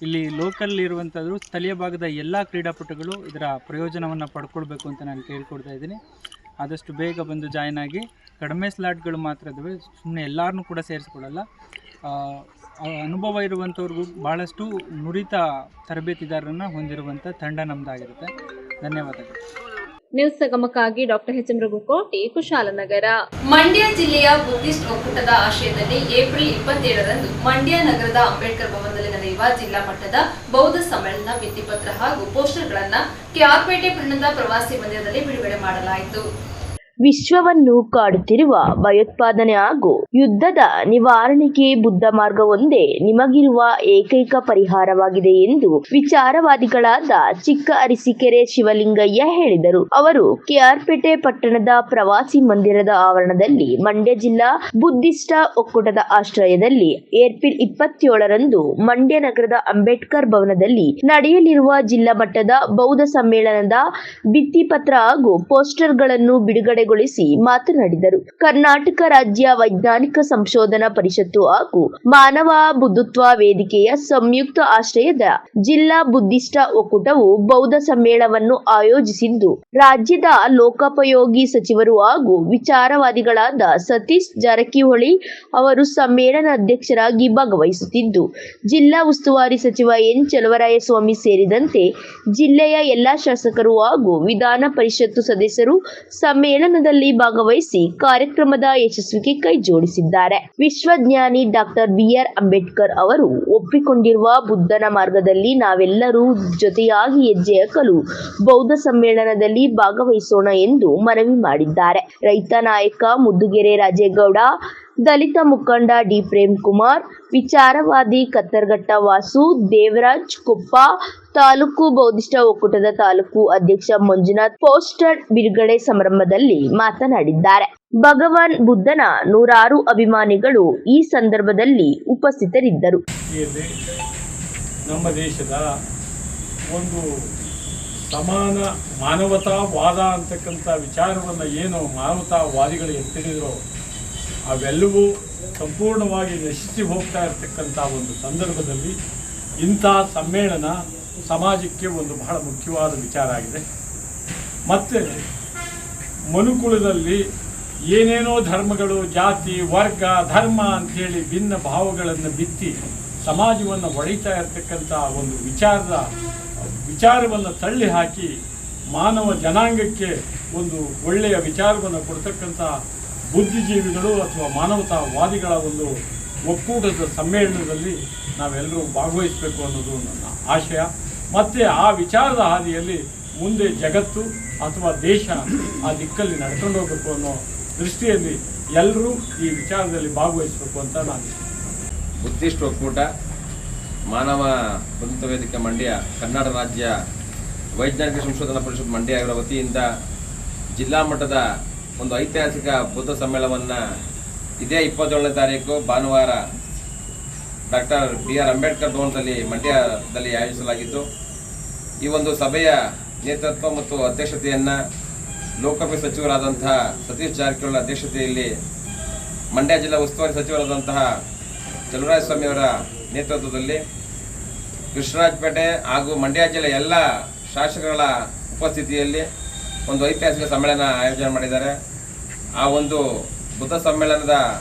ಇಲ್ಲಿ ಲೋಕಲ್ ಇರುವಂಥದ್ದು ಸ್ಥಳೀಯ ಭಾಗದ ಎಲ್ಲ ಕ್ರೀಡಾಪಟುಗಳು ಇದರ ಪ್ರಯೋಜನವನ್ನು ಪಡ್ಕೊಳ್ಬೇಕು ಅಂತ ನಾನು ಕೇಳ್ಕೊಡ್ತಾ ಇದ್ದೀನಿ. ಆದಷ್ಟು ಬೇಗ ಬಂದು ಜಾಯ್ನ್ ಆಗಿ. ಕಡಿಮೆ ಸ್ಲಾಟ್ಗಳು ಮಾತ್ರ ಇದ್ದಾವೆ, ಸುಮ್ಮನೆ ಎಲ್ಲರನ್ನೂ ಕೂಡ ಸೇರಿಸ್ಕೊಳ್ಳಲ್ಲ. ಅನುಭವ ಇರುವಂಥವ್ರಿಗೂ ಭಾಳಷ್ಟು ನುರಿತ ತರಬೇತಿದಾರರನ್ನು ಹೊಂದಿರುವಂಥ ತಂಡ ನಮ್ಮದಾಗಿರುತ್ತೆ. ಧನ್ಯವಾದಗಳು. ನ್ಯೂಸ್ ಸಂಗಮಕ್ಕಾಗಿ doctor H M Raghukoti, Kushalnagar. Mandya ಜಿಲ್ಲೆಯ ಬುದ್ಧಿಸ್ಟ್ ಒಕ್ಕೂಟದ ಆಶ್ರಯದಲ್ಲಿ ಏಪ್ರಿಲ್ 27ರಂದು ಮಂಡ್ಯ ನಗರದ ಅಂಬೇಡ್ಕರ್ ಭವನದಲ್ಲಿ ನಡೆಯುವ ಜಿಲ್ಲಾ ಮಟ್ಟದ ಬೌದ್ಧ ಸಮ್ಮೇಳನ ಭಿತ್ತಿಪತ್ರ ಹಾಗೂ ಪೋಸ್ಟರ್ಗಳನ್ನು ಕೆಆರ್ಪೇಟೆ ಪಟ್ಟಣದ ಪ್ರವಾಸಿ ಮಂದಿರದಲ್ಲಿ ಬಿಡುಗಡೆ ಮಾಡಲಾಯಿತು. ವಿಶ್ವವನ್ನು ಕಾಡುತ್ತಿರುವ ಭಯೋತ್ಪಾದನೆ ಹಾಗೂ ಯುದ್ಧದ ನಿವಾರಣೆಗೆ ಬುದ್ಧ ಮಾರ್ಗವೊಂದೇ ನಿಮಗಿರುವ ಏಕೈಕ ಪರಿಹಾರವಾಗಿದೆ ಎಂದು ವಿಚಾರವಾದಿಗಳಾದ ಚಿಕ್ಕ ಅರಸೀಕೆರೆ ಶಿವಲಿಂಗಯ್ಯ ಹೇಳಿದರು. ಅವರು ಕೆಆರ್ಪೇಟೆ ಪಟ್ಟಣದ ಪ್ರವಾಸಿ ಮಂದಿರದ ಆವರಣದಲ್ಲಿ ಮಂಡ್ಯ ಜಿಲ್ಲಾ ಬುದ್ಧಿಸ್ಟ್ ಒಕ್ಕೂಟದ ಆಶ್ರಯದಲ್ಲಿ ಏಪ್ರಿಲ್ 27ರಂದು ಮಂಡ್ಯ ನಗರದ ಅಂಬೇಡ್ಕರ್ ಭವನದಲ್ಲಿ ನಡೆಯಲಿರುವ ಜಿಲ್ಲಾ ಮಟ್ಟದ ಬೌದ್ಧ ಸಮ್ಮೇಳನದ ಭಿತ್ತಿಪತ್ರ ಹಾಗೂ ಪೋಸ್ಟರ್ಗಳನ್ನು ಬಿಡುಗಡೆಗೊಳಿಸಿ ಮಾತನಾಡಿದರು. ಕರ್ನಾಟಕ ರಾಜ್ಯ ವೈಜ್ಞಾನಿಕ ಸಂಶೋಧನಾ ಪರಿಷತ್ತು ಹಾಗೂ ಮಾನವ ಬುದ್ಧತ್ವ ವೇದಿಕೆಯ ಸಂಯುಕ್ತ ಆಶ್ರಯದ ಜಿಲ್ಲಾ ಬುದ್ಧಿಸ್ಟ್ ಒಕ್ಕೂಟವು ಬೌದ್ಧ ಸಮ್ಮೇಳನವನ್ನು ಆಯೋಜಿಸಿದ್ದು, ರಾಜ್ಯದ ಲೋಕೋಪಯೋಗಿ ಸಚಿವರು ಹಾಗೂ ವಿಚಾರವಾದಿಗಳಾದ ಸತೀಶ್ ಜಾರಕಿಹೊಳಿ ಅವರು ಸಮ್ಮೇಳನ ಅಧ್ಯಕ್ಷರಾಗಿ ಭಾಗವಹಿಸುತ್ತಿದ್ದು, ಜಿಲ್ಲಾ ಉಸ್ತುವಾರಿ ಸಚಿವ ಎನ್ ಚಲುವರಾಯಸ್ವಾಮಿ ಸೇರಿದಂತೆ ಜಿಲ್ಲೆಯ ಎಲ್ಲಾ ಶಾಸಕರು ಹಾಗೂ ವಿಧಾನ ಪರಿಷತ್ತು ಸದಸ್ಯರು ಸಮ್ಮೇಳನದಲ್ಲಿ ಭಾಗವಹಿಸಿ ಕಾರ್ಯಕ್ರಮದ ಯಶಸ್ವಿಗೆ ಕೈ ಜೋಡಿಸಿದ್ದಾರೆ. ವಿಶ್ವಜ್ಞಾನಿ ಡಾಕ್ಟರ್ ಬಿಆರ್ ಅಂಬೇಡ್ಕರ್ ಅವರು ಒಪ್ಪಿಕೊಂಡಿರುವ ಬುದ್ಧನ ಮಾರ್ಗದಲ್ಲಿ ನಾವೆಲ್ಲರೂ ಜೊತೆಯಾಗಿ ಹೆಜ್ಜೆ ಹಾಕಲು ಬೌದ್ಧ ಸಮ್ಮೇಳನದಲ್ಲಿ ಭಾಗವಹಿಸೋಣ ಎಂದು ಮನವಿ ಮಾಡಿದ್ದಾರೆ. ರೈತ ನಾಯಕ ಮುದ್ದುಗೆರೆ ರಾಜೇಗೌಡ, ದಲಿತ ಮುಖಂಡ ಡಿ ಪ್ರೇಮ್ಕುಮಾರ್, ವಿಚಾರವಾದಿ ಕತ್ತರ್ಘಟ್ಟ ವಾಸು, ದೇವರಾಜ್ ಕೊಪ್ಪ, ತಾಲೂಕು ಬೌದ್ಧಿಸ್ಟ್ ಒಕ್ಕೂಟದ ತಾಲೂಕು ಅಧ್ಯಕ್ಷ ಮಂಜುನಾಥ್ ಪೋಸ್ಟರ್ ಬಿಡುಗಡೆ ಸಮಾರಂಭದಲ್ಲಿ ಮಾತನಾಡಿದ್ದಾರೆ. ಭಗವಾನ್ ಬುದ್ಧನ ನೂರಾರು ಅಭಿಮಾನಿಗಳು ಈ ಸಂದರ್ಭದಲ್ಲಿ ಉಪಸ್ಥಿತರಿದ್ದರು. ನಮ್ಮ ದೇಶದ ಒಂದು ಸಮಾನ ಮಾನವತಾವಾದ ಅಂತಕ್ಕಂಥ ವಿಚಾರವನ್ನು ಏನು ಮಾನವತಾವಾದಿಗಳು ಎತ್ತಿಡಿದರೋ ಅವೆಲ್ಲವೂ ಸಂಪೂರ್ಣವಾಗಿ ನಶಿಸಿ ಹೋಗ್ತಾ ಇರತಕ್ಕಂಥ ಒಂದು ಸಂದರ್ಭದಲ್ಲಿ ಇಂಥ ಸಮ್ಮೇಳನ ಸಮಾಜಕ್ಕೆ ಒಂದು ಬಹಳ ಮುಖ್ಯವಾದ ವಿಚಾರ ಆಗಿದೆ. ಮತ್ತು ಮನುಕುಲದಲ್ಲಿ ಏನೇನೋ ಧರ್ಮಗಳು, ಜಾತಿ, ವರ್ಗ, ಧರ್ಮ ಅಂಥೇಳಿ ಭಿನ್ನ ಭಾವಗಳನ್ನು ಬಿತ್ತಿ ಸಮಾಜವನ್ನು ಒಡೆಯುತ್ತಾ ಇರತಕ್ಕಂಥ ಒಂದು ವಿಚಾರವನ್ನು ತಳ್ಳಿ ಹಾಕಿ ಮಾನವ ಜನಾಂಗಕ್ಕೆ ಒಂದು ಒಳ್ಳೆಯ ವಿಚಾರವನ್ನು ಕೊಡ್ತಕ್ಕಂಥ ಬುದ್ಧಿಜೀವಿಗಳು ಅಥವಾ ಮಾನವತಾವಾದಿಗಳ ಒಂದು ಒಕ್ಕೂಟದ ಸಮ್ಮೇಳನದಲ್ಲಿ ನಾವೆಲ್ಲರೂ ಭಾಗವಹಿಸಬೇಕು ಅನ್ನೋದು ನನ್ನ ಆಶಯ. ಮತ್ತು ಆ ವಿಚಾರದ ಹಾದಿಯಲ್ಲಿ ಮುಂದೆ ಜಗತ್ತು ಅಥವಾ ದೇಶ ಆ ದಿಕ್ಕಲ್ಲಿ ನಡ್ಕೊಂಡು ಹೋಗಬೇಕು ಅನ್ನೋ ದೃಷ್ಟಿಯಲ್ಲಿ ಎಲ್ಲರೂ ಈ ವಿಚಾರದಲ್ಲಿ ಭಾಗವಹಿಸಬೇಕು ಅಂತ ನಾನು ಬುದ್ಧಿಸ್ಟ್ ಒಕ್ಕೂಟ, ಮಾನವ ಬುದ್ಧತ್ವ ವೇದಿಕೆ ಮಂಡ್ಯ, ಕರ್ನಾಟಕ ರಾಜ್ಯ ವೈಜ್ಞಾನಿಕ ಸಂಶೋಧನಾ ಪರಿಷತ್ ಮಂಡ್ಯ ಇವರ ವತಿಯಿಂದ ಜಿಲ್ಲಾ ಮಟ್ಟದ ಒಂದು ಐತಿಹಾಸಿಕ ಬುದ್ಧ ಸಮ್ಮೇಳನವನ್ನು ಇದೇ 27ನೇ ತಾರೀಕು ಭಾನುವಾರ ಡಾಕ್ಟರ್ ಬಿಆರ್ ಅಂಬೇಡ್ಕರ್ ಭವನದಲ್ಲಿ ಮಂಡ್ಯದಲ್ಲಿ ಆಯೋಜಿಸಲಾಗಿದ್ದು, ಈ ಒಂದು ಸಭೆಯ ನೇತೃತ್ವ ಮತ್ತು ಅಧ್ಯಕ್ಷತೆಯನ್ನು ಲೋಕೋಪಯೋಗಿ ಸಚಿವರಾದಂತಹ ಸತೀಶ್ ಜಾರಕಿಹೊಳಿ ಅಧ್ಯಕ್ಷತೆಯಲ್ಲಿ ಮಂಡ್ಯ ಜಿಲ್ಲಾ ಉಸ್ತುವಾರಿ ಸಚಿವರಾದಂತಹ ಚಲುವರಾಯಸ್ವಾಮಿ ಅವರ ನೇತೃತ್ವದಲ್ಲಿ ಕೃಷ್ಣರಾಜಪೇಟೆ ಹಾಗೂ ಮಂಡ್ಯ ಜಿಲ್ಲೆಯ ಎಲ್ಲ ಶಾಸಕರ ಉಪಸ್ಥಿತಿಯಲ್ಲಿ ಒಂದು ಐತಿಹಾಸಿಕ ಸಮ್ಮೇಳನ ಆಯೋಜನೆ ಮಾಡಿದ್ದಾರೆ. ಆ ಒಂದು ಬುದ್ಧ ಸಮ್ಮೇಳನದ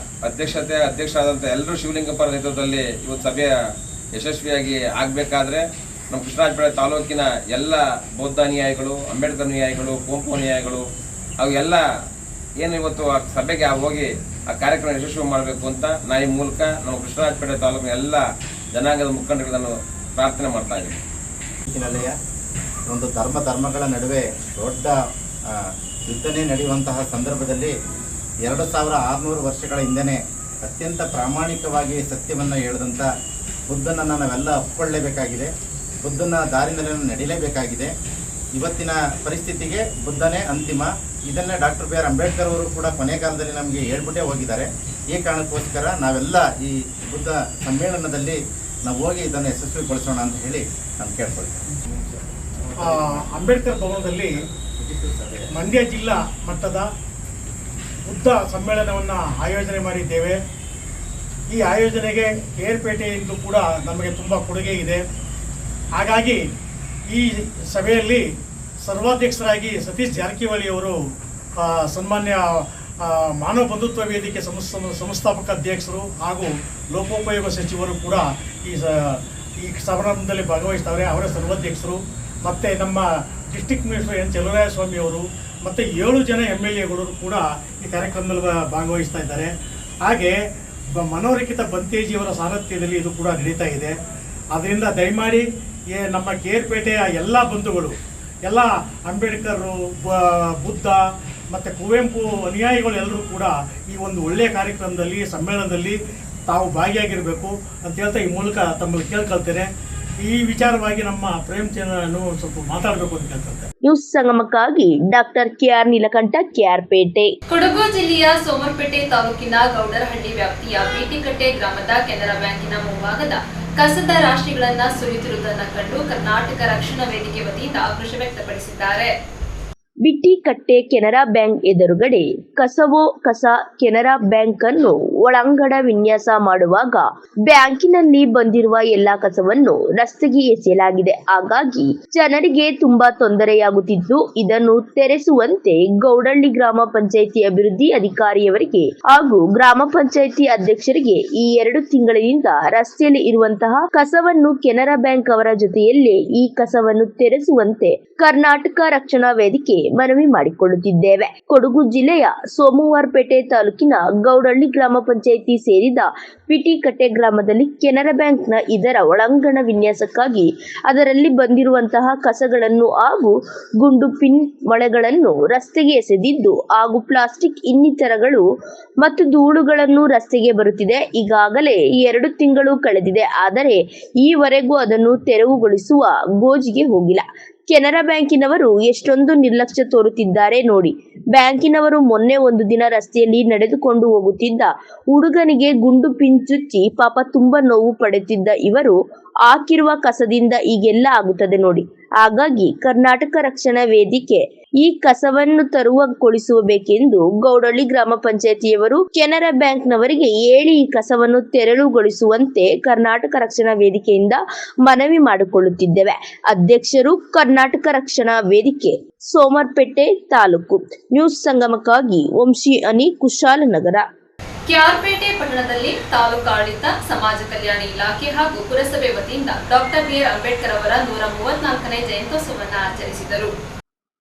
ಅಧ್ಯಕ್ಷರಾದಂಥ ಎಲ್ಲರೂ ಶಿವಲಿಂಗಪ್ಪರ ನೇತೃತ್ವದಲ್ಲಿ ಇವತ್ತು ಸಭೆಯ ಯಶಸ್ವಿಯಾಗಿ ಆಗಬೇಕಾದ್ರೆ ನಮ್ಮ ಕೃಷ್ಣರಾಜಪೇಟೆ ತಾಲೂಕಿನ ಎಲ್ಲ ಬೌದ್ಧ ಅನುಯಾಯಿಗಳು, ಅಂಬೇಡ್ಕರ್ ಅನುಯಾಯಿಗಳು, ಕುವೆಂಪು ಅನುಯಾಯಿಗಳು ಹಾಗೂ ಎಲ್ಲ ಏನು ಇವತ್ತು ಆ ಸಭೆಗೆ ಹೋಗಿ ಆ ಕಾರ್ಯಕ್ರಮ ಯಶಸ್ವಿ ಮಾಡಬೇಕು ಅಂತ ನಾ ಈ ಮೂಲಕ ನಮ್ಮ ಕೃಷ್ಣರಾಜಪೇಟೆ ತಾಲೂಕಿನ ಎಲ್ಲ ಜನಾಂಗದ ಮುಖಂಡಗಳನ್ನು ಪ್ರಾರ್ಥನೆ ಮಾಡ್ತಾ ಇದ್ದೀವಿ. ಒಂದು ಧರ್ಮಗಳ ನಡುವೆ ದೊಡ್ಡ ಯುದ್ಧನೇ ನಡೆಯುವಂತಹ ಸಂದರ್ಭದಲ್ಲಿ 2600 ವರ್ಷಗಳ ಹಿಂದೆಯೇ ಅತ್ಯಂತ ಪ್ರಾಮಾಣಿಕವಾಗಿ ಸತ್ಯವನ್ನು ಹೇಳಿದಂಥ ಬುದ್ಧನನ್ನು ನಾವೆಲ್ಲ ಒಪ್ಪಿಕೊಳ್ಳಲೇಬೇಕಾಗಿದೆ. ಬುದ್ಧನ ದಾರಿನಲ್ಲಿ ನಡೀಲೇಬೇಕಾಗಿದೆ. ಇವತ್ತಿನ ಪರಿಸ್ಥಿತಿಗೆ ಬುದ್ಧನೇ ಅಂತಿಮ. ಇದನ್ನೇ ಡಾಕ್ಟರ್ ಬಿ ಆರ್ ಅಂಬೇಡ್ಕರ್ ಅವರು ಕೂಡ ಕೊನೆಗಾಲದಲ್ಲಿ ನಮಗೆ ಹೇಳ್ಬಿಟ್ಟೇ ಹೋಗಿದ್ದಾರೆ. ಈ ಕಾರಣಕ್ಕೋಸ್ಕರ ನಾವೆಲ್ಲ ಈ ಬುದ್ಧ ಸಮ್ಮೇಳನದಲ್ಲಿ ನಾವು ಹೋಗಿ ಇದನ್ನು ಯಶಸ್ವಿಗೊಳಿಸೋಣ ಅಂತ ಹೇಳಿ ನಾನು ಕೇಳ್ಕೊಳ್ತೇನೆ. ಅಂಬೇಡ್ಕರ್ ಭವನದಲ್ಲಿ ಮಂಡ್ಯ ಜಿಲ್ಲಾ ಮಟ್ಟದ ಬುದ್ಧ ಸಮ್ಮೇಳನವನ್ನು ಆಯೋಜನೆ ಮಾಡಿದ್ದೇವೆ. ಈ ಆಯೋಜನೆಗೆ ಕೇರ್ಪೇಟೆಯಿಂದ ಕೂಡ ನಮಗೆ ತುಂಬ ಕೊಡುಗೆ ಇದೆ. ಹಾಗಾಗಿ ಈ ಸಭೆಯಲ್ಲಿ ಸರ್ವಾಧ್ಯಕ್ಷರಾಗಿ ಸತೀಶ್ ಜಾರಕಿಹೊಳಿ ಅವರು ಸನ್ಮಾನ್ಯ ಮಾನವ ಬಂಧುತ್ವ ವೇದಿಕೆ ಸಂಸ್ಥಾಪಕ ಅಧ್ಯಕ್ಷರು ಹಾಗೂ ಲೋಕೋಪಯೋಗ ಸಚಿವರು ಕೂಡ ಈ ಸಮಾರಂಭದಲ್ಲಿ ಭಾಗವಹಿಸ್ತಾರೆ. ಅವರ ಸರ್ವಾಧ್ಯಕ್ಷರು ಮತ್ತು ನಮ್ಮ ಡಿಸ್ಟ್ರಿಕ್ಟ್ ಮಿನಿಸ್ಟರ್ ಎನ್ ಚಲುವರಾಯಸ್ವಾಮಿ ಅವರು ಮತ್ತು 7 ಜನ MLAಗಳು ಕೂಡ ಈ ಕಾರ್ಯಕ್ರಮದಲ್ಲಿ ಭಾಗವಹಿಸ್ತಾ ಇದ್ದಾರೆ. ಹಾಗೆ ಮನೋರಕಿತ ಬಂತೇಜಿಯವರ ಸಾರಥ್ಯದಲ್ಲಿ ಇದು ಕೂಡ ನಡೀತಾ ಇದೆ. ಅದರಿಂದ ದಯಮಾಡಿ ನಮ್ಮ ಕೇರ್ಪೇಟೆಯ ಎಲ್ಲ ಬಂಧುಗಳು, ಎಲ್ಲ ಅಂಬೇಡ್ಕರ್, ಬುದ್ಧ ಮತ್ತು ಕುವೆಂಪು ಅನುಯಾಯಿಗಳು ಎಲ್ಲರೂ ಕೂಡ ಈ ಒಂದು ಒಳ್ಳೆಯ ಕಾರ್ಯಕ್ರಮದಲ್ಲಿ ಸಮ್ಮೇಳನದಲ್ಲಿ ತಾವು ಭಾಗಿಯಾಗಿರಬೇಕು ಅಂತ ಹೇಳ್ತಾ ಈ ಮೂಲಕ ತಮ್ಮಲ್ಲಿ ಕೇಳ್ಕೊಳ್ತೇನೆ. ಈ ವಿಚಾರವಾಗಿ ನಮ್ಮ ಪ್ರೇಮಚಂದ್ರನು ಸ್ವಲ್ಪ ಮಾತಾಡಬೇಕು ಅಂತ ಕೇಳ್ಕೊಳ್ತೇನೆ. ನ್ಯೂಸ್ ಸಂಗಮಕ್ಕಾಗಿ ಡಾಕ್ಟರ್ ಕೆಆರ್ ನೀಲಕಂಠ, ಕೆಆರ್ಪೇಟೆ. ಕೊಡಗು ಜಿಲ್ಲೆಯ ಸೋಮರ್ಪೇಟೆ ತಾಲೂಕಿನ ಗೌಡರಹಳ್ಳಿ ವ್ಯಾಪ್ತಿಯ ಬಿಟಿಕಟ್ಟೆ ಗ್ರಾಮದ ಕೆನರಾ ಬ್ಯಾಂಕಿನ ಮುಂಭಾಗದ ಕಸದ ರಾಶಿಗಳನ್ನ ಸುರಿಯುತ್ತಿರುವುದನ್ನು ಕಂಡು ಕರ್ನಾಟಕ ರಕ್ಷಣಾ ವೇದಿಕೆ ವತಿಯಿಂದ ಆಕ್ರೋಶ ವ್ಯಕ್ತಪಡಿಸಿದ್ದಾರೆ. ಬಿಟಿಕಟ್ಟೆ ಕೆನರಾ ಬ್ಯಾಂಕ್ ಎದುರುಗಡೆ ಕಸವೋ ಕಸ ಕೆನರಾ ಬ್ಯಾಂಕ್ ಅನ್ನು ಒಳಾಂಗಣ ವಿನ್ಯಾಸ ಮಾಡುವಾಗ ಬ್ಯಾಂಕಿನಲ್ಲಿ ಬಂದಿರುವ ಎಲ್ಲಾ ಕಸವನ್ನು ರಸ್ತೆಗೆ ಎಸೆಯಲಾಗಿದೆ. ಹಾಗಾಗಿ ಜನರಿಗೆ ತುಂಬಾ ತೊಂದರೆಯಾಗುತ್ತಿದ್ದು, ಇದನ್ನು ತೆರೆಸುವಂತೆ ಗೌಡಳ್ಳಿ ಗ್ರಾಮ ಪಂಚಾಯಿತಿ ಅಭಿವೃದ್ಧಿ ಅಧಿಕಾರಿಯವರಿಗೆ ಹಾಗೂ ಗ್ರಾಮ ಪಂಚಾಯಿತಿ ಅಧ್ಯಕ್ಷರಿಗೆ ಈ 2 ತಿಂಗಳಿನಿಂದ ರಸ್ತೆಯಲ್ಲಿ ಇರುವಂತಹ ಕಸವನ್ನು ಕೆನರಾ ಬ್ಯಾಂಕ್ ಅವರ ಜೊತೆಯಲ್ಲೇ ಈ ಕಸವನ್ನು ತೆರೆಸುವಂತೆ ಕರ್ನಾಟಕ ರಕ್ಷಣಾ ವೇದಿಕೆ ಮನವಿ ಮಾಡಿಕೊಳ್ಳುತ್ತಿದ್ದೇವೆ. ಕೊಡಗು ಜಿಲ್ಲೆಯ ಸೋಮವಾರಪೇಟೆ ತಾಲೂಕಿನ ಗೌಡಳ್ಳಿ ಗ್ರಾಮ ಪಂಚಾಯಿತಿ ಸೇರಿದ ಬಿಟಿಕಟ್ಟೆ ಗ್ರಾಮದಲ್ಲಿ ಕೆನರಾ ಬ್ಯಾಂಕ್ನ ಇದರ ಒಳಾಂಗಣ ವಿನ್ಯಾಸಕ್ಕಾಗಿ ಅದರಲ್ಲಿ ಬಂದಿರುವಂತಹ ಕಸಗಳನ್ನು ಹಾಗೂ ಗುಂಡು ಪಿನ್ ಮೊಳೆಗಳನ್ನು ರಸ್ತೆಗೆ ಎಸೆದಿದ್ದು ಹಾಗೂ ಪ್ಲಾಸ್ಟಿಕ್ ಇನ್ನಿತರಗಳು ಮತ್ತು ಧೂಳುಗಳನ್ನು ರಸ್ತೆಗೆ ಬರುತ್ತಿದೆ. ಈಗಾಗಲೇ 2 ತಿಂಗಳು ಕಳೆದಿದೆ, ಆದರೆ ಈವರೆಗೂ ಅದನ್ನು ತೆರವುಗೊಳಿಸುವ ಗೋಜಿಗೆ ಹೋಗಿಲ್ಲ. ಕೆನರಾ ಬ್ಯಾಂಕಿನವರು ಎಷ್ಟೊಂದು ನಿರ್ಲಕ್ಷ್ಯ ತೋರುತ್ತಿದ್ದಾರೆ ನೋಡಿ. ಬ್ಯಾಂಕಿನವರು ಮೊನ್ನೆ ಒಂದು ದಿನ ರಸ್ತೆಯಲ್ಲಿ ನಡೆದುಕೊಂಡು ಹೋಗುತ್ತಿದ್ದ ಹುಡುಗನಿಗೆ ಗುಂಡು ಪಿನ್ ಚುಚ್ಚಿ ಪಾಪ ತುಂಬಾ ನೋವು ಪಡುತ್ತಿದ್ದ ಇವರು ಹಾಕಿರುವ ಕಸದಿಂದ ಈಗೆಲ್ಲ ಆಗುತ್ತದೆ ನೋಡಿ. ಹಾಗಾಗಿ ಕರ್ನಾಟಕ ರಕ್ಷಣಾ ವೇದಿಕೆ ಈ ಕಸವನ್ನು ತೆರವುಗೊಳಿಸಬೇಕೆಂದು ಗೌಡಳ್ಳಿ ಗ್ರಾಮ ಪಂಚಾಯಿತಿಯವರು ಕೆನರಾ ಬ್ಯಾಂಕ್ನವರಿಗೆ ಹೇಳಿ ಈ ಕಸವನ್ನು ತೆರವುಗೊಳಿಸುವಂತೆ ಕರ್ನಾಟಕ ರಕ್ಷಣಾ ವೇದಿಕೆಯಿಂದ ಮನವಿ ಮಾಡಿಕೊಳ್ಳುತ್ತಿದ್ದೇವೆ. ಅಧ್ಯಕ್ಷರು ಕರ್ನಾಟಕ ರಕ್ಷಣಾ ವೇದಿಕೆ ಸೋಮರ್ಪೇಟೆ ತಾಲೂಕು. ನ್ಯೂಸ್ ಸಂಗಮಕ್ಕಾಗಿ ವಂಶಿ ಅನಿ, ಕುಶಾಲನಗರ. ಕೆಆರ್ಪೇಟೆ ಪಟ್ಟಣದಲ್ಲಿ ತಾಲೂಕು ಆಡಳಿತ, ಸಮಾಜ ಕಲ್ಯಾಣ ಇಲಾಖೆ ಹಾಗೂ ಪುರಸಭೆ ವತಿಯಿಂದ ಡಾಕ್ಟರ್ ಬಿಆರ್ ಅಂಬೇಡ್ಕರ್ ಅವರ 134ನೇ ಜಯಂತ್ಯೋತ್ಸವವನ್ನು ಆಚರಿಸಿದರು.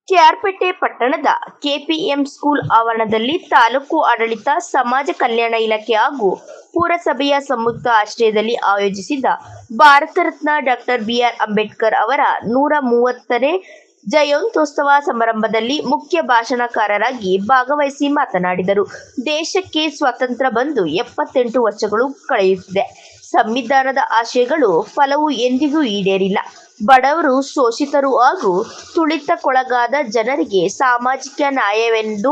ಕೆಆರ್ಪೇಟೆ ಪಟ್ಟಣದ ಕೆಪಿಎಂ ಸ್ಕೂಲ್ ಆವರಣದಲ್ಲಿ ತಾಲೂಕು ಆಡಳಿತ, ಸಮಾಜ ಕಲ್ಯಾಣ ಇಲಾಖೆ ಹಾಗೂ ಪುರಸಭೆಯ ಸಂಯುಕ್ತ ಆಶ್ರಯದಲ್ಲಿ ಆಯೋಜಿಸಿದ ಭಾರತ ರತ್ನ ಡಾಕ್ಟರ್ ಬಿಆರ್ ಅಂಬೇಡ್ಕರ್ ಅವರ 130ನೇ ಜಯಂತ್ಯೋತ್ಸವ ಸಮಾರಂಭದಲ್ಲಿ ಮುಖ್ಯ ಭಾಷಣಕಾರರಾಗಿ ಭಾಗವಹಿಸಿ ಮಾತನಾಡಿದರು. ದೇಶಕ್ಕೆ ಸ್ವಾತಂತ್ರ್ಯ ಬಂದು 78 ವರ್ಷಗಳು ಕಳೆಯುತ್ತಿದೆ. ಸಂವಿಧಾನದ ಆಶಯಗಳು ಫಲವು ಎಂದಿಗೂ ಈಡೇರಿಲ್ಲ. ಬಡವರು, ಶೋಷಿತರು ಹಾಗೂ ತುಳಿತಕ್ಕೊಳಗಾದ ಜನರಿಗೆ ಸಾಮಾಜಿಕ ನ್ಯಾಯವೆಂದು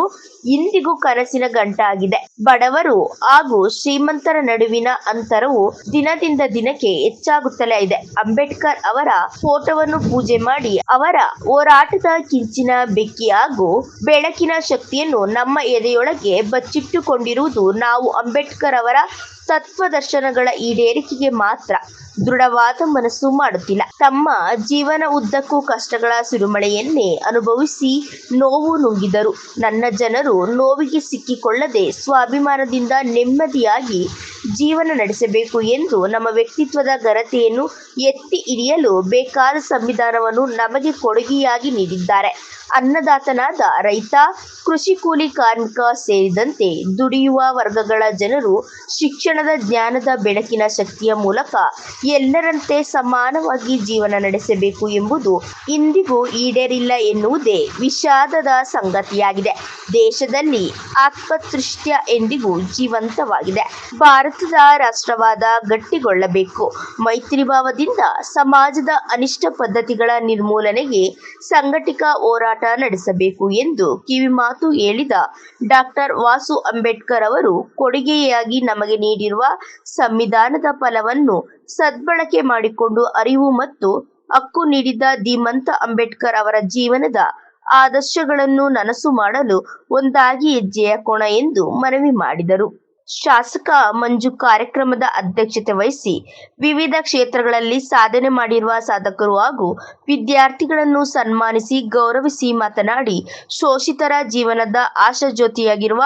ಇಂದಿಗೂ ಕನಸಿನ ಗಂಟಾಗಿದೆ. ಬಡವರು ಹಾಗೂ ಶ್ರೀಮಂತರ ನಡುವಿನ ಅಂತರವು ದಿನದಿಂದ ದಿನಕ್ಕೆ ಹೆಚ್ಚಾಗುತ್ತಲೇ ಇದೆ. ಅಂಬೇಡ್ಕರ್ ಅವರ ಫೋಟೋವನ್ನು ಪೂಜೆ ಮಾಡಿ ಅವರ ಹೋರಾಟದ ಕಿಂಚಿನ ಬೆಂಕಿ ಹಾಗೂ ಬೆಳಕಿನ ಶಕ್ತಿಯನ್ನು ನಮ್ಮ ಎದೆಯೊಳಗೆ ಬಚ್ಚಿಟ್ಟುಕೊಂಡಿರುವುದು ನಾವು ಅಂಬೇಡ್ಕರ್ ಅವರ ತತ್ವದರ್ಶನಗಳ ಈಡೇರಿಕೆಗೆ ಮಾತ್ರ ದೃಢವಾದ ಮನಸ್ಸು ಮಾಡುತ್ತಿಲ್ಲ. ತಮ್ಮ ಜೀವನ ಉದ್ದಕ್ಕೂ ಕಷ್ಟಗಳ ಸುರಿಮಳೆಯನ್ನೇ ಅನುಭವಿಸಿ ನೋವು ನುಂಗಿದರು. ನನ್ನ ಜನರು ನೋವಿಗೆ ಸಿಕ್ಕಿಕೊಳ್ಳದೆ ಸ್ವಾಭಿಮಾನದಿಂದ ನೆಮ್ಮದಿಯಾಗಿ ಜೀವನ ನಡೆಸಬೇಕು ಎಂದು ನಮ್ಮ ವ್ಯಕ್ತಿತ್ವದ ಘನತೆಯನ್ನು ಎತ್ತಿ ಹಿಡಿಯಲು ಬೇಕಾದ ಸಂವಿಧಾನವನ್ನು ನಮಗೆ ಕೊಡುಗೆಯಾಗಿ ನೀಡಿದ್ದಾರೆ. ಅನ್ನದಾತನಾದ ರೈತ, ಕೃಷಿ ಕೂಲಿ ಕಾರ್ಮಿಕ ಸೇರಿದಂತೆ ದುಡಿಯುವ ವರ್ಗಗಳ ಜನರು ಶಿಕ್ಷಣದ, ಜ್ಞಾನದ ಬೆಳಕಿನ ಶಕ್ತಿಯ ಮೂಲಕ ಎಲ್ಲರಂತೆ ಸಮಾನವಾಗಿ ಜೀವನ ನಡೆಸಬೇಕು ಎಂಬುದು ಇಂದಿಗೂ ಈಡೇರಿಲ್ಲ ಎನ್ನುವುದೇ ವಿಷಾದದ ಸಂಗತಿಯಾಗಿದೆ. ದೇಶದಲ್ಲಿ ಆತ್ಮತೃಷ್ಟ್ಯ ಎಂದಿಗೂ ಜೀವಂತವಾಗಿದೆ. ಭಾರತದ ರಾಷ್ಟ್ರವಾದ ಗಟ್ಟಿಗೊಳ್ಳಬೇಕು. ಮೈತ್ರಿಭಾವದಿಂದ ಸಮಾಜದ ಅನಿಷ್ಟ ಪದ್ಧತಿಗಳ ನಿರ್ಮೂಲನೆಗೆ ಸಂಘಟಿತ ಹೋರಾಟ ನಡೆಸಬೇಕು ಎಂದು ಕಿವಿಮಾತು ಹೇಳಿದ ಡಾಕ್ಟರ್ ವಾಸು ಅಂಬೇಡ್ಕರ್ ಅವರು ಕೊಡುಗೆಯಾಗಿ ನಮಗೆ ನೀಡಿರುವ ಸಂವಿಧಾನದ ಫಲವನ್ನು ಸದ್ಬಳಕೆ ಮಾಡಿಕೊಂಡು ಅರಿವು ಮತ್ತು ಹಕ್ಕು ನೀಡಿದ ಧೀಮಂತ ಅಂಬೇಡ್ಕರ್ ಅವರ ಜೀವನದ ಆದರ್ಶಗಳನ್ನು ನನಸು ಮಾಡಲು ಒಂದಾಗಿ ಹೆಜ್ಜೆ ಹಾಕೋಣ ಎಂದು ಮನವಿ ಮಾಡಿದರು. ಶಾಸಕ ಮಂಜು ಕಾರ್ಯಕ್ರಮದ ಅಧ್ಯಕ್ಷತೆ ವಹಿಸಿ ವಿವಿಧ ಕ್ಷೇತ್ರಗಳಲ್ಲಿ ಸಾಧನೆ ಮಾಡಿರುವ ಸಾಧಕರು ಹಾಗೂ ವಿದ್ಯಾರ್ಥಿಗಳನ್ನು ಸನ್ಮಾನಿಸಿ ಗೌರವಿಸಿ ಮಾತನಾಡಿ, ಶೋಷಿತರ ಜೀವನದ ಆಶಾಜ್ಯೋತಿಯಾಗಿರುವ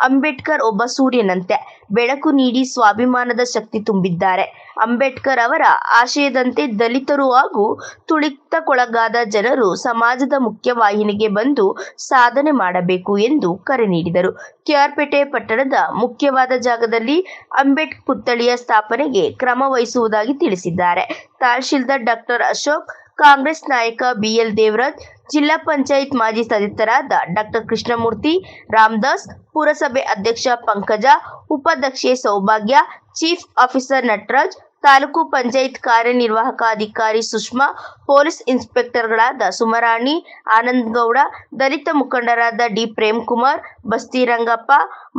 ಅಂಬೇಡ್ಕರ್ ಒಬ್ಬ ಸೂರ್ಯನಂತೆ ಬೆಳಕು ನೀಡಿ ಸ್ವಾಭಿಮಾನದ ಶಕ್ತಿ ತುಂಬಿದ್ದಾರೆ. ಅಂಬೇಡ್ಕರ್ ಅವರ ಆಶಯದಂತೆ ದಲಿತರು ಹಾಗೂ ತುಳಿತಕ್ಕೊಳಗಾದ ಜನರು ಸಮಾಜದ ಮುಖ್ಯವಾಹಿನಿಗೆ ಬಂದು ಸಾಧನೆ ಮಾಡಬೇಕು ಎಂದು ಕರೆ ನೀಡಿದರು. ಕೆಆರ್ಪೇಟೆ ಪಟ್ಟಣದ ಮುಖ್ಯವಾದ ಜಾಗದಲ್ಲಿ ಅಂಬೇಡ್ಕರ್ ಪುತ್ಥಳಿಯ ಸ್ಥಾಪನೆಗೆ ಕ್ರಮ ವಹಿಸುವುದಾಗಿ ತಿಳಿಸಿದ್ದಾರೆ. ತಹಶೀಲ್ದಾರ್ ಡಾಕ್ಟರ್ ಅಶೋಕ್, ಕಾಂಗ್ರೆಸ್ ನಾಯಕ ಬಿಎಲ್ ದೇವರಾಜ್, ಜಿಲ್ಲಾ ಪಂಚಾಯತ್ ಮಾಜಿ ಸದಸ್ಯರಾದ ಡಾಕ್ಟರ್ ಕೃಷ್ಣಮೂರ್ತಿ, ರಾಮದಾಸ್, ಪುರಸಭೆ ಅಧ್ಯಕ್ಷ ಪಂಕಜ, ಉಪಾಧ್ಯಕ್ಷೆ ಸೌಭಾಗ್ಯ, ಚೀಫ್ ಆಫೀಸರ್ ನಟರಾಜ್, ತಾಲೂಕು ಪಂಚಾಯತ್ ಕಾರ್ಯನಿರ್ವಾಹಕ ಅಧಿಕಾರಿ ಸುಷ್ಮಾ, ಪೊಲೀಸ್ ಇನ್ಸ್ಪೆಕ್ಟರ್ಗಳಾದ ಸುಮರಾಣಿ, ಆನಂದಗೌಡ, ದಲಿತ ಮುಖಂಡರಾದ ಡಿ ಪ್ರೇಮ್ಕುಮಾರ್, ಬಸ್ತಿ ರಂಗಪ್ಪ,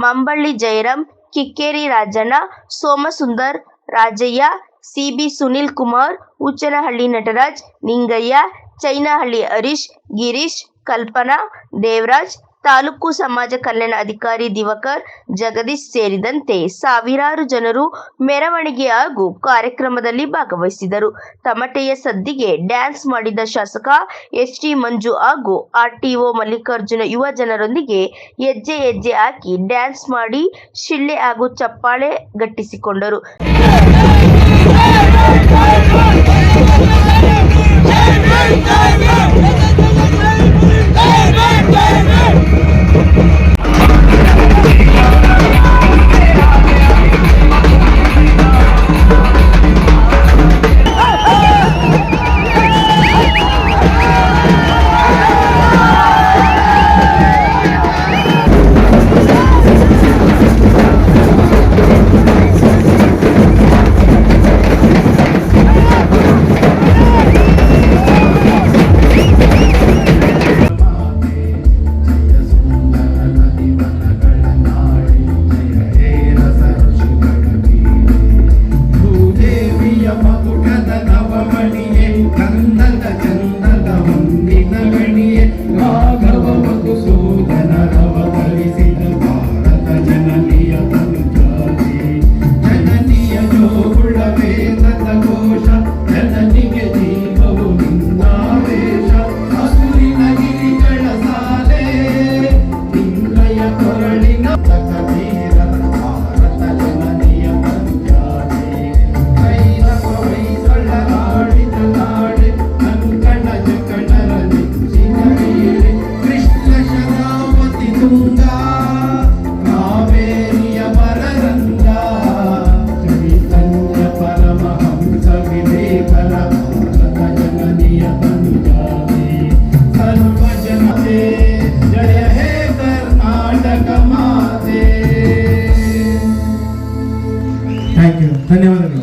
ಮಂಬಳ್ಳಿ ಜಯರಾಮ್, ಕಿಕ್ಕೇರಿ ರಾಜಣ್ಣ, ಸೋಮಸುಂದರ್, ರಾಜಯ್ಯ, ಸಿಬಿ ಸುನಿಲ್ ಕುಮಾರ್, ಉಚ್ಚನಹಳ್ಳಿ ನಟರಾಜ್, ನಿಂಗಯ್ಯ, ಚೈನಹಳ್ಳಿ ಹರೀಶ್, ಗಿರೀಶ್, ಕಲ್ಪನಾ, ದೇವರಾಜ್, ತಾಲೂಕು ಸಮಾಜ ಕಲ್ಯಾಣ ಅಧಿಕಾರಿ ದಿವಾಕರ್, ಜಗದೀಶ್ ಸೇರಿದಂತೆ ಸಾವಿರಾರು ಜನರು ಮೆರವಣಿಗೆ ಹಾಗೂ ಕಾರ್ಯಕ್ರಮದಲ್ಲಿ ಭಾಗವಹಿಸಿದರು. ತಮಟೆಯ ಸದ್ದಿಗೆ ಡ್ಯಾನ್ಸ್ ಮಾಡಿದ ಶಾಸಕ ಎಚ್.ಟಿ. ಮಂಜು ಹಾಗೂ ಆರ್ಟಿಒ ಮಲ್ಲಿಕಾರ್ಜುನ ಯುವ ಜನರೊಂದಿಗೆ ಹೆಜ್ಜೆ ಹಾಕಿ ಡ್ಯಾನ್ಸ್ ಮಾಡಿ ಶಿಳ್ಳೆ ಹಾಗೂ ಚಪ್ಪಾಳೆ ಗಟ್ಟಿಸಿಕೊಂಡರು. ಧನ್ಯವಾದಗಳು.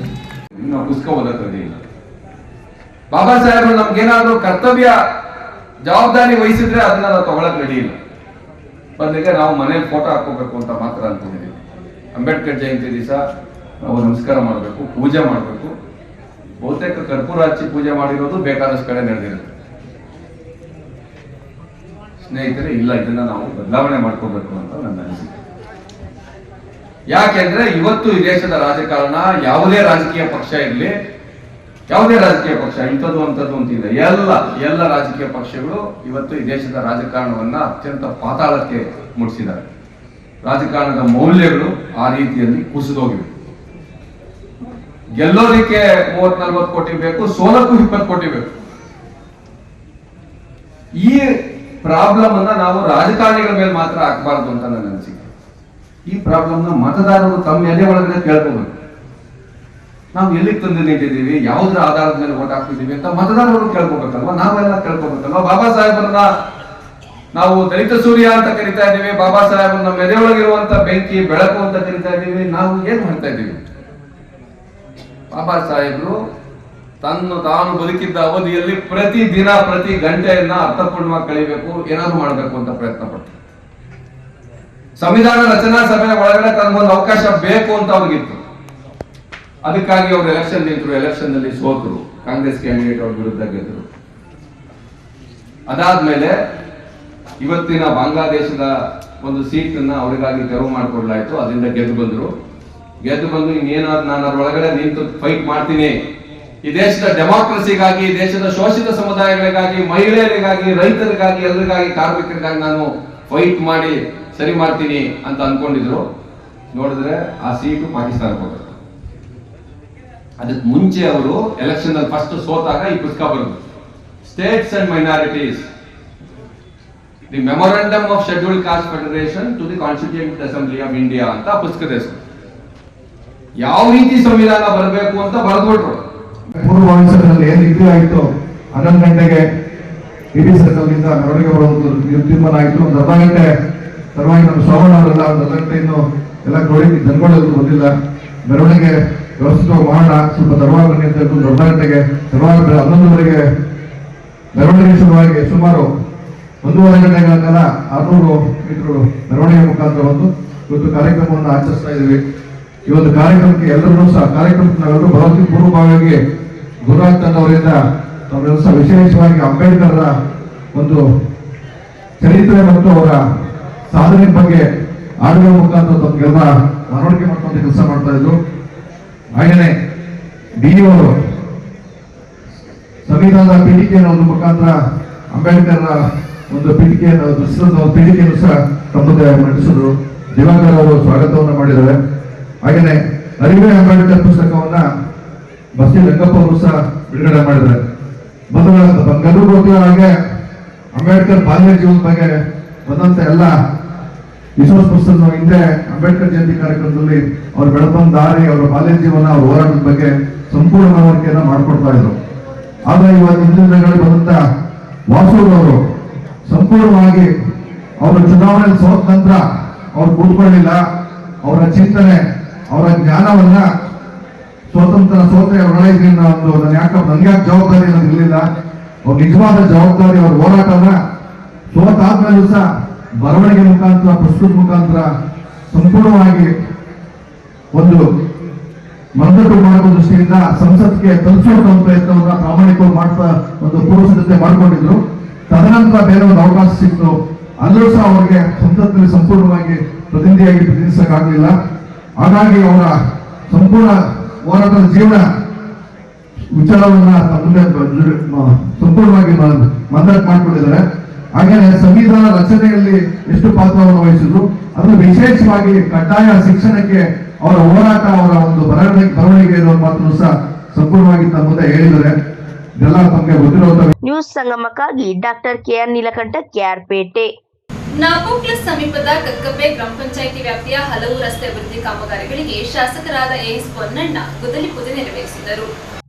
ನಾವು ಪುಸ್ತಕ ಓದೋದಿಲ್ಲ. ಬಾಬಾ ಸಾಹೇಬರು ನಮ್ಗೇನಾದ್ರೂ ಕರ್ತವ್ಯ ಜವಾಬ್ದಾರಿ ವಹಿಸಿದ್ರೆ ಅದನ್ನ ನಾವು ತಗೊಳಕ್ ರೆಡಿ ಇಲ್ಲ. ಬದಲಿಗೆ ನಾವು ಮನೇಲಿ ಫೋಟೋ ಹಾಕೋಬೇಕು ಅಂತ ಮಾತ್ರ ಅನ್ಕೊಂಡಿದ್ದೀವಿ. ಅಂಬೇಡ್ಕರ್ ಜಯಂತಿ ದಿವಸ ನಾವು ನಮಸ್ಕಾರ ಮಾಡಬೇಕು, ಪೂಜೆ ಮಾಡಬೇಕು. ಬಹುತೇಕ ಕರ್ಪೂರ ಹಚ್ಚಿ ಪೂಜೆ ಮಾಡಿರೋದು ಬೇಕಾದಷ್ಟು ಕಡೆ ನಡೆದಿರುತ್ತೆ. ಸ್ನೇಹಿತರೆ, ಇಲ್ಲ, ಇದನ್ನ ನಾವು ಬದಲಾವಣೆ ಮಾಡ್ಕೋಬೇಕು ಅಂತ ನನ್ನ ಅನಿಸಿಕೆ. ಯಾಕೆಂದ್ರೆ ಇವತ್ತು ಈ ದೇಶದ ರಾಜಕಾರಣ, ಯಾವುದೇ ರಾಜಕೀಯ ಪಕ್ಷ ಇರಲಿ, ಯಾವುದೇ ರಾಜಕೀಯ ಪಕ್ಷ ಇಂಥದ್ದು ಅಂತದ್ದು ಅಂತಿದೆ, ಎಲ್ಲ ರಾಜಕೀಯ ಪಕ್ಷಗಳು ಇವತ್ತು ಈ ದೇಶದ ರಾಜಕಾರಣವನ್ನ ಅತ್ಯಂತ ಪಾತಾಳಕ್ಕೆ ಮುಟ್ಟಿಸಿದ್ದಾರೆ. ರಾಜಕಾರಣದ ಮೌಲ್ಯಗಳು ಆ ರೀತಿಯಲ್ಲಿ ಕುಸಿದೋಗಿವೆ. ಗೆಲ್ಲೋದಿಕ್ಕೆ 30-40 ಕೋಟಿ ಬೇಕು, ಸೋಲಕ್ಕೂ 20 ಕೋಟಿ ಬೇಕು. ಈ ಪ್ರಾಬ್ಲಮ್ ಅನ್ನ ನಾವು ರಾಜಕಾರಣಿಗಳ ಮೇಲೆ ಮಾತ್ರ ಹಾಕಬಾರದು ಅಂತ ನನ್ನ ಅನಿಸಿಕೆ. ಈ ಪ್ರಾಬ್ಲಮ್ನ ಮತದಾರರು ತಮ್ಮ ಎದೆ ಒಳಗಡೆ ಕೇಳ್ಕೋಬೇಕು. ನಾವು ಎಲ್ಲಿಗೆ ತಂದು ನಿಂತಿದ್ದೀವಿ, ಯಾವುದ್ರ ಆಧಾರದ ಮೇಲೆ ಓಟ್ ಹಾಕ್ತಿದ್ದೀವಿ ಅಂತ ಮತದಾರರು ಕೇಳ್ಕೋಬೇಕಲ್ವಾ, ನಾವೆಲ್ಲ ಕೇಳ್ಕೋಬೇಕಲ್ವಾ. ಬಾಬಾ ಸಾಹೇಬರನ್ನ ನಾವು ದಲಿತ ಸೂರ್ಯ ಅಂತ ಕರಿತಾ ಇದ್ದೀವಿ, ಬಾಬಾ ಸಾಹೇಬ್ ನಮ್ಮ ಎದೆ ಒಳಗಿರುವಂತ ಬೆಂಕಿ ಬೆಳಕು ಅಂತ ಕರಿತಾ ಇದ್ದೀವಿ. ನಾವು ಏನ್ ಮಾಡ್ತಾ ಇದ್ದೀವಿ? ಬಾಬಾ ಸಾಹೇಬರು ತಾನು ಬದುಕಿದ್ದ ಅವಧಿಯಲ್ಲಿ ಪ್ರತಿ ದಿನ ಪ್ರತಿ ಗಂಟೆಯನ್ನ ಅರ್ಥಪೂರ್ಣವಾಗಿ ಕಳಿಬೇಕು, ಏನಾದ್ರು ಮಾಡಬೇಕು ಅಂತ ಪ್ರಯತ್ನ ಪಡ್ತಾರೆ. ಸಂವಿಧಾನ ರಚನಾ ಸಭೆಯ ಒಳಗಡೆ ತನಗೊಂದು ಅವಕಾಶ ಬೇಕು ಅಂತ ಅವ್ರಿಗಿತ್ತು. ಅದಕ್ಕಾಗಿ ಅವರು ಎಲೆಕ್ಷನ್ ನಿಂತರು, ಎಲೆಕ್ಷನ್ ನಲ್ಲಿ ಸೋತರು, ಕಾಂಗ್ರೆಸ್ ಕ್ಯಾಂಡಿಡೇಟ್ ಅವ್ರ ವಿರುದ್ಧ ಗೆದ್ದರು. ಅದಾದ್ಮೇಲೆ ಇವತ್ತಿನ ಬಾಂಗ್ಲಾದೇಶದ ಒಂದು ಸೀಟ್ ಅನ್ನ ಅವರಿಗಾಗಿ ತೆರವು ಮಾಡಿಕೊಡ್ಲಾಯ್ತು. ಅದರಿಂದ ಗೆದ್ದು ಬಂದು ಇನ್ನೇನಾದ್ರು ನಾನು ಅದ್ರ ಒಳಗಡೆ ನಿಂತು ಫೈಟ್ ಮಾಡ್ತೀನಿ, ಈ ದೇಶದ ಡೆಮಾಕ್ರಸಿಗಾಗಿ, ಈ ದೇಶದ ಶೋಷಿತ ಸಮುದಾಯಗಳಿಗಾಗಿ, ಮಹಿಳೆಯರಿಗಾಗಿ, ರೈತರಿಗಾಗಿ, ಎಲ್ಲರಿಗಾಗಿ, ಕಾರ್ಮಿಕರಿಗಾಗಿ ನಾನು ಫೈಟ್ ಮಾಡಿ ಸರಿ ಮಾಡ್ತೀನಿ ಅಂತ ಅನ್ಕೊಂಡಿದ್ರು. ನೋಡಿದ್ರೆ ಆ ಸೀಟು ಪಾಕಿಸ್ತಾನಕ್ಕೆ ಹೋಗುತ್ತೆ. ಅದಕ್ಕೆ ಮುಂಚೆ ಅವರು ಎಲೆಕ್ಷನ್ ಅಲ್ಲಿ ಫಸ್ಟ್ ಸೋತಾಗ ಈ ಪುಸ್ತಕ ಬರೆದು, states and minorities, the memorandum of scheduled caste federation to the constituent assembly of India ಅಂತ ಪುಸ್ತಕದ ಹೆಸರು. ಯಾವ ರೀತಿ ಸಂವಿಧಾನ ಬರಬೇಕು ಅಂತ ಬರೆದ್ಬಿಟ್ರು. ಪೂರ್ವಭಾವಿಸದಲ್ಲಿ ಏನು ರಿವ್ಯೂ ಆಯಿತು 11 ಗಂಟೆಗೆ ಇಡೀ ಸರ್ಕಲ್ನಿಂದ ಮೆರವಣಿಗೆ ಬರುವಂತ ತೀರ್ಮಾನ ಆಯಿತು. ಒಂದು ಅರ್ಧ ಗಂಟೆ ತರುವಾಗಿ ನಮ್ಮ ಶ್ರವಣ ಅವರೆಲ್ಲ ಒಂದು ಅರ್ಧ ಗಂಟೆ ಇನ್ನು ಎಲ್ಲ ನೋಡಿ ಜನಗಳು ಬಂದಿಲ್ಲ, ಮೆರವಣಿಗೆ ವ್ಯವಸ್ಥಿತವಾಗಿ ಮಾಡೋಣ, ಸ್ವಲ್ಪ ತರುವಾಗಿ ಬನ್ನಿ ಅಂತ ಹೇಳ್ಕೊಂಡು ಅರ್ಧ ಗಂಟೆಗೆ ತರುವಾಗ 11:30ಗೆ ಮೆರವಣಿಗೆ ಶುರುವಾಗಿ ಸುಮಾರು 1.5 ಗಂಟೆಗಳ ಕಾಲ 600 ಮೀಟರ್ ಮೆರವಣಿಗೆ ಮುಖಾಂತರ ಬಂದು ಇವತ್ತು ಕಾರ್ಯಕ್ರಮವನ್ನು ಆಚರಿಸ್ತಾ ಇದ್ದೀವಿ. ಈ ಒಂದು ಕಾರ್ಯಕ್ರಮಕ್ಕೆ ಎಲ್ಲರೂ ಸಹ ಕಾರ್ಯಕ್ರಮಕ್ಕೆ ನಾವೆಲ್ಲರೂ ಬರೋದಕ್ಕೆ ಪೂರ್ವಭಾವಿಯಾಗಿ ಗುರುರಾಜ್ ತಂಡ ಅವರಿಂದ ನಾವೆಲ್ಲರೂ ಸಹ ವಿಶೇಷವಾಗಿ ಅಂಬೇಡ್ಕರ್ರ ಒಂದು ಚರಿತ್ರೆ ಮತ್ತು ಅವರ ಸಾಧನೆ ಬಗ್ಗೆ ಆಡುವ ಮುಖಾಂತರ ತಮಗೆಲ್ಲ ಮನವರಿಕೆ ಮಾಡುವಂತ ಕೆಲಸ ಮಾಡ್ತಾ ಇದ್ರು. ಹಾಗೆಯೇ ಡಿ.ಇ. ಅವರು ಸಂವಿಧಾನದ ಪೀಠಿಕೆಯನ್ನು ಒಂದು ಮುಖಾಂತರ ಅಂಬೇಡ್ಕರ್ರ ಒಂದು ಪೀಠಿಕೆಯನ್ನು ಸಹ ತಮ್ಮದೇ ನಡೆಸಿದ್ರು. ದಿವಾಕರ್ ಅವರು ಸ್ವಾಗತವನ್ನು ಮಾಡಿದ್ದಾರೆ. ಹಾಗೆಯೇ ಅರಿವೆ ಅಂಬೇಡ್ಕರ್ ಪುಸ್ತಕವನ್ನ ಬಸ್ತಿ ರಂಗಪ್ಪ ಅವರು ಸಹ ಬಿಡುಗಡೆ ಮಾಡಿದ್ದಾರೆ. ಬಂದೆಲ್ಲರೂ ಗೊತ್ತಿರೋ ಹಾಗೆ ಅಂಬೇಡ್ಕರ್ ಬಾಲ್ಯ ಜೀವನದ ಬಗ್ಗೆ ಬಂದಂತ ಎಲ್ಲ ರಿಸೋರ್ಸ್ ಪರ್ಸನ್ ಹಿಂದೆ ಅಂಬೇಡ್ಕರ್ ಜಯಂತಿ ಕಾರ್ಯಕ್ರಮದಲ್ಲಿ ಅವ್ರು ಬೆಳೆದ ದಾರಿ, ಅವರ ಬಾಲ್ಯ ಜೀವನ, ಅವರ ಹೋರಾಟದ ಬಗ್ಗೆ ಸಂಪೂರ್ಣ ಮನವರಿಕೆಯನ್ನ ಮಾಡಿಕೊಡ್ತಾ ಇದ್ರು. ಆದ್ರೆ ಇವತ್ತು ಹಿಂದಿನ ದಿನಗಳಲ್ಲಿ ಬಂದಂತ ವಾಸೂರವರು ಸಂಪೂರ್ಣವಾಗಿ ಅವರ ಚುನಾವಣೆ ಸೋತ ನಂತರ ಅವ್ರು ಕೂತ್ಕೊಳ್ಳಿಲ್ಲ. ಅವರ ಚಿಂತನೆ, ಅವರ ಜ್ಞಾನವನ್ನ ಸೋತೆ ಹೊರಳಿದ್ರಿಂದ ಒಂದು ನನ್ಗೆ ಯಾಕೆ ಜವಾಬ್ದಾರಿ ಅನ್ನೋದು ಇರಲಿಲ್ಲ. ಅವ್ರ ನಿಜವಾದ ಜವಾಬ್ದಾರಿ, ಅವ್ರ ಹೋರಾಟನ ಸೋತಾದ್ಮೇಲೂ ಸಹ ಬರವಣಿಗೆ ಮುಖಾಂತರ, ಪ್ರಸ್ತುತ ಮುಖಾಂತರ ಸಂಪೂರ್ಣವಾಗಿ ಒಂದು ಮನದಟ್ಟು ಮಾಡುವ ದೃಷ್ಟಿಯಿಂದ ಸಂಸತ್ಗೆ ತಲುಪಿಸುವಂತ ಪ್ರಯತ್ನವನ್ನ ಪ್ರಾಮಾಣಿಕವಾಗಿ ಮಾಡ್ತಾ ಒಂದು ಪೂರ್ವ ಸಿದ್ಧತೆ ಮಾಡಿಕೊಂಡಿದ್ರು. ತದನಂತರ ಬೇರೆ ಒಂದು ಅವಕಾಶ ಸಿಕ್ತು, ಅಲ್ಲೂ ಸಹ ಅವರಿಗೆ ಸಂಸತ್ನಲ್ಲಿ ಸಂಪೂರ್ಣವಾಗಿ ಪ್ರತಿನಿಧಿಸಕ್ಕಾಗಲಿಲ್ಲ. ಹಾಗಾಗಿ ಅವರ ಸಂಪೂರ್ಣ ಹೋರಾಟದ ಜೀವನ ವಿಚಾರವನ್ನ ಸಂಪೂರ್ಣವಾಗಿ ಮಂದಾಟ ಮಾಡಿಕೊಂಡಿದ್ದಾರೆ. ಹಾಗೆಯೇ ಸಂವಿಧಾನ ರಚನೆಯಲ್ಲಿ ಎಷ್ಟು ಪಾತ್ರವನ್ನು ವಹಿಸಿದ್ರು, ಅದು ವಿಶೇಷವಾಗಿ ಕಡ್ಡಾಯ ಶಿಕ್ಷಣಕ್ಕೆ ಅವರ ಹೋರಾಟ, ಅವರ ಒಂದು ಬರವಣಿಗೆ ಇರುವ ಮಾತನ್ನು ಸಹ ಸಂಪೂರ್ಣವಾಗಿ ತಮ್ಮ ಮುಂದೆ ಹೇಳಿದ್ದಾರೆ. ಇದೆಲ್ಲ ತಮಗೆ ಗೊತ್ತಿರುವಂತ. ನ್ಯೂಸ್ ಸಂಗಮಕ್ಕಾಗಿ ಡಾಕ್ಟರ್ ಕೆಆರ್ ನೀಲಕಂಠ, ಕೆಆರ್ಪೇಟೆ. ನಾಪೋಕ್ಲಸ್ ಸಮೀಪದ ಕಕ್ಕಬ್ಬೆ ಗ್ರಾಮ ಪಂಚಾಯಿತಿ ವ್ಯಾಪ್ತಿಯ ಹಲವು ರಸ್ತೆ ಅಭಿವೃದ್ಧಿ ಕಾಮಗಾರಿಗಳಿಗೆ ಶಾಸಕರಾದ ಎಎಸ್ ಪೊನ್ನಣ್ಣ ಗುದ್ದಲಿ ಪೂಜೆ ನೆರವೇರಿಸಿದರು.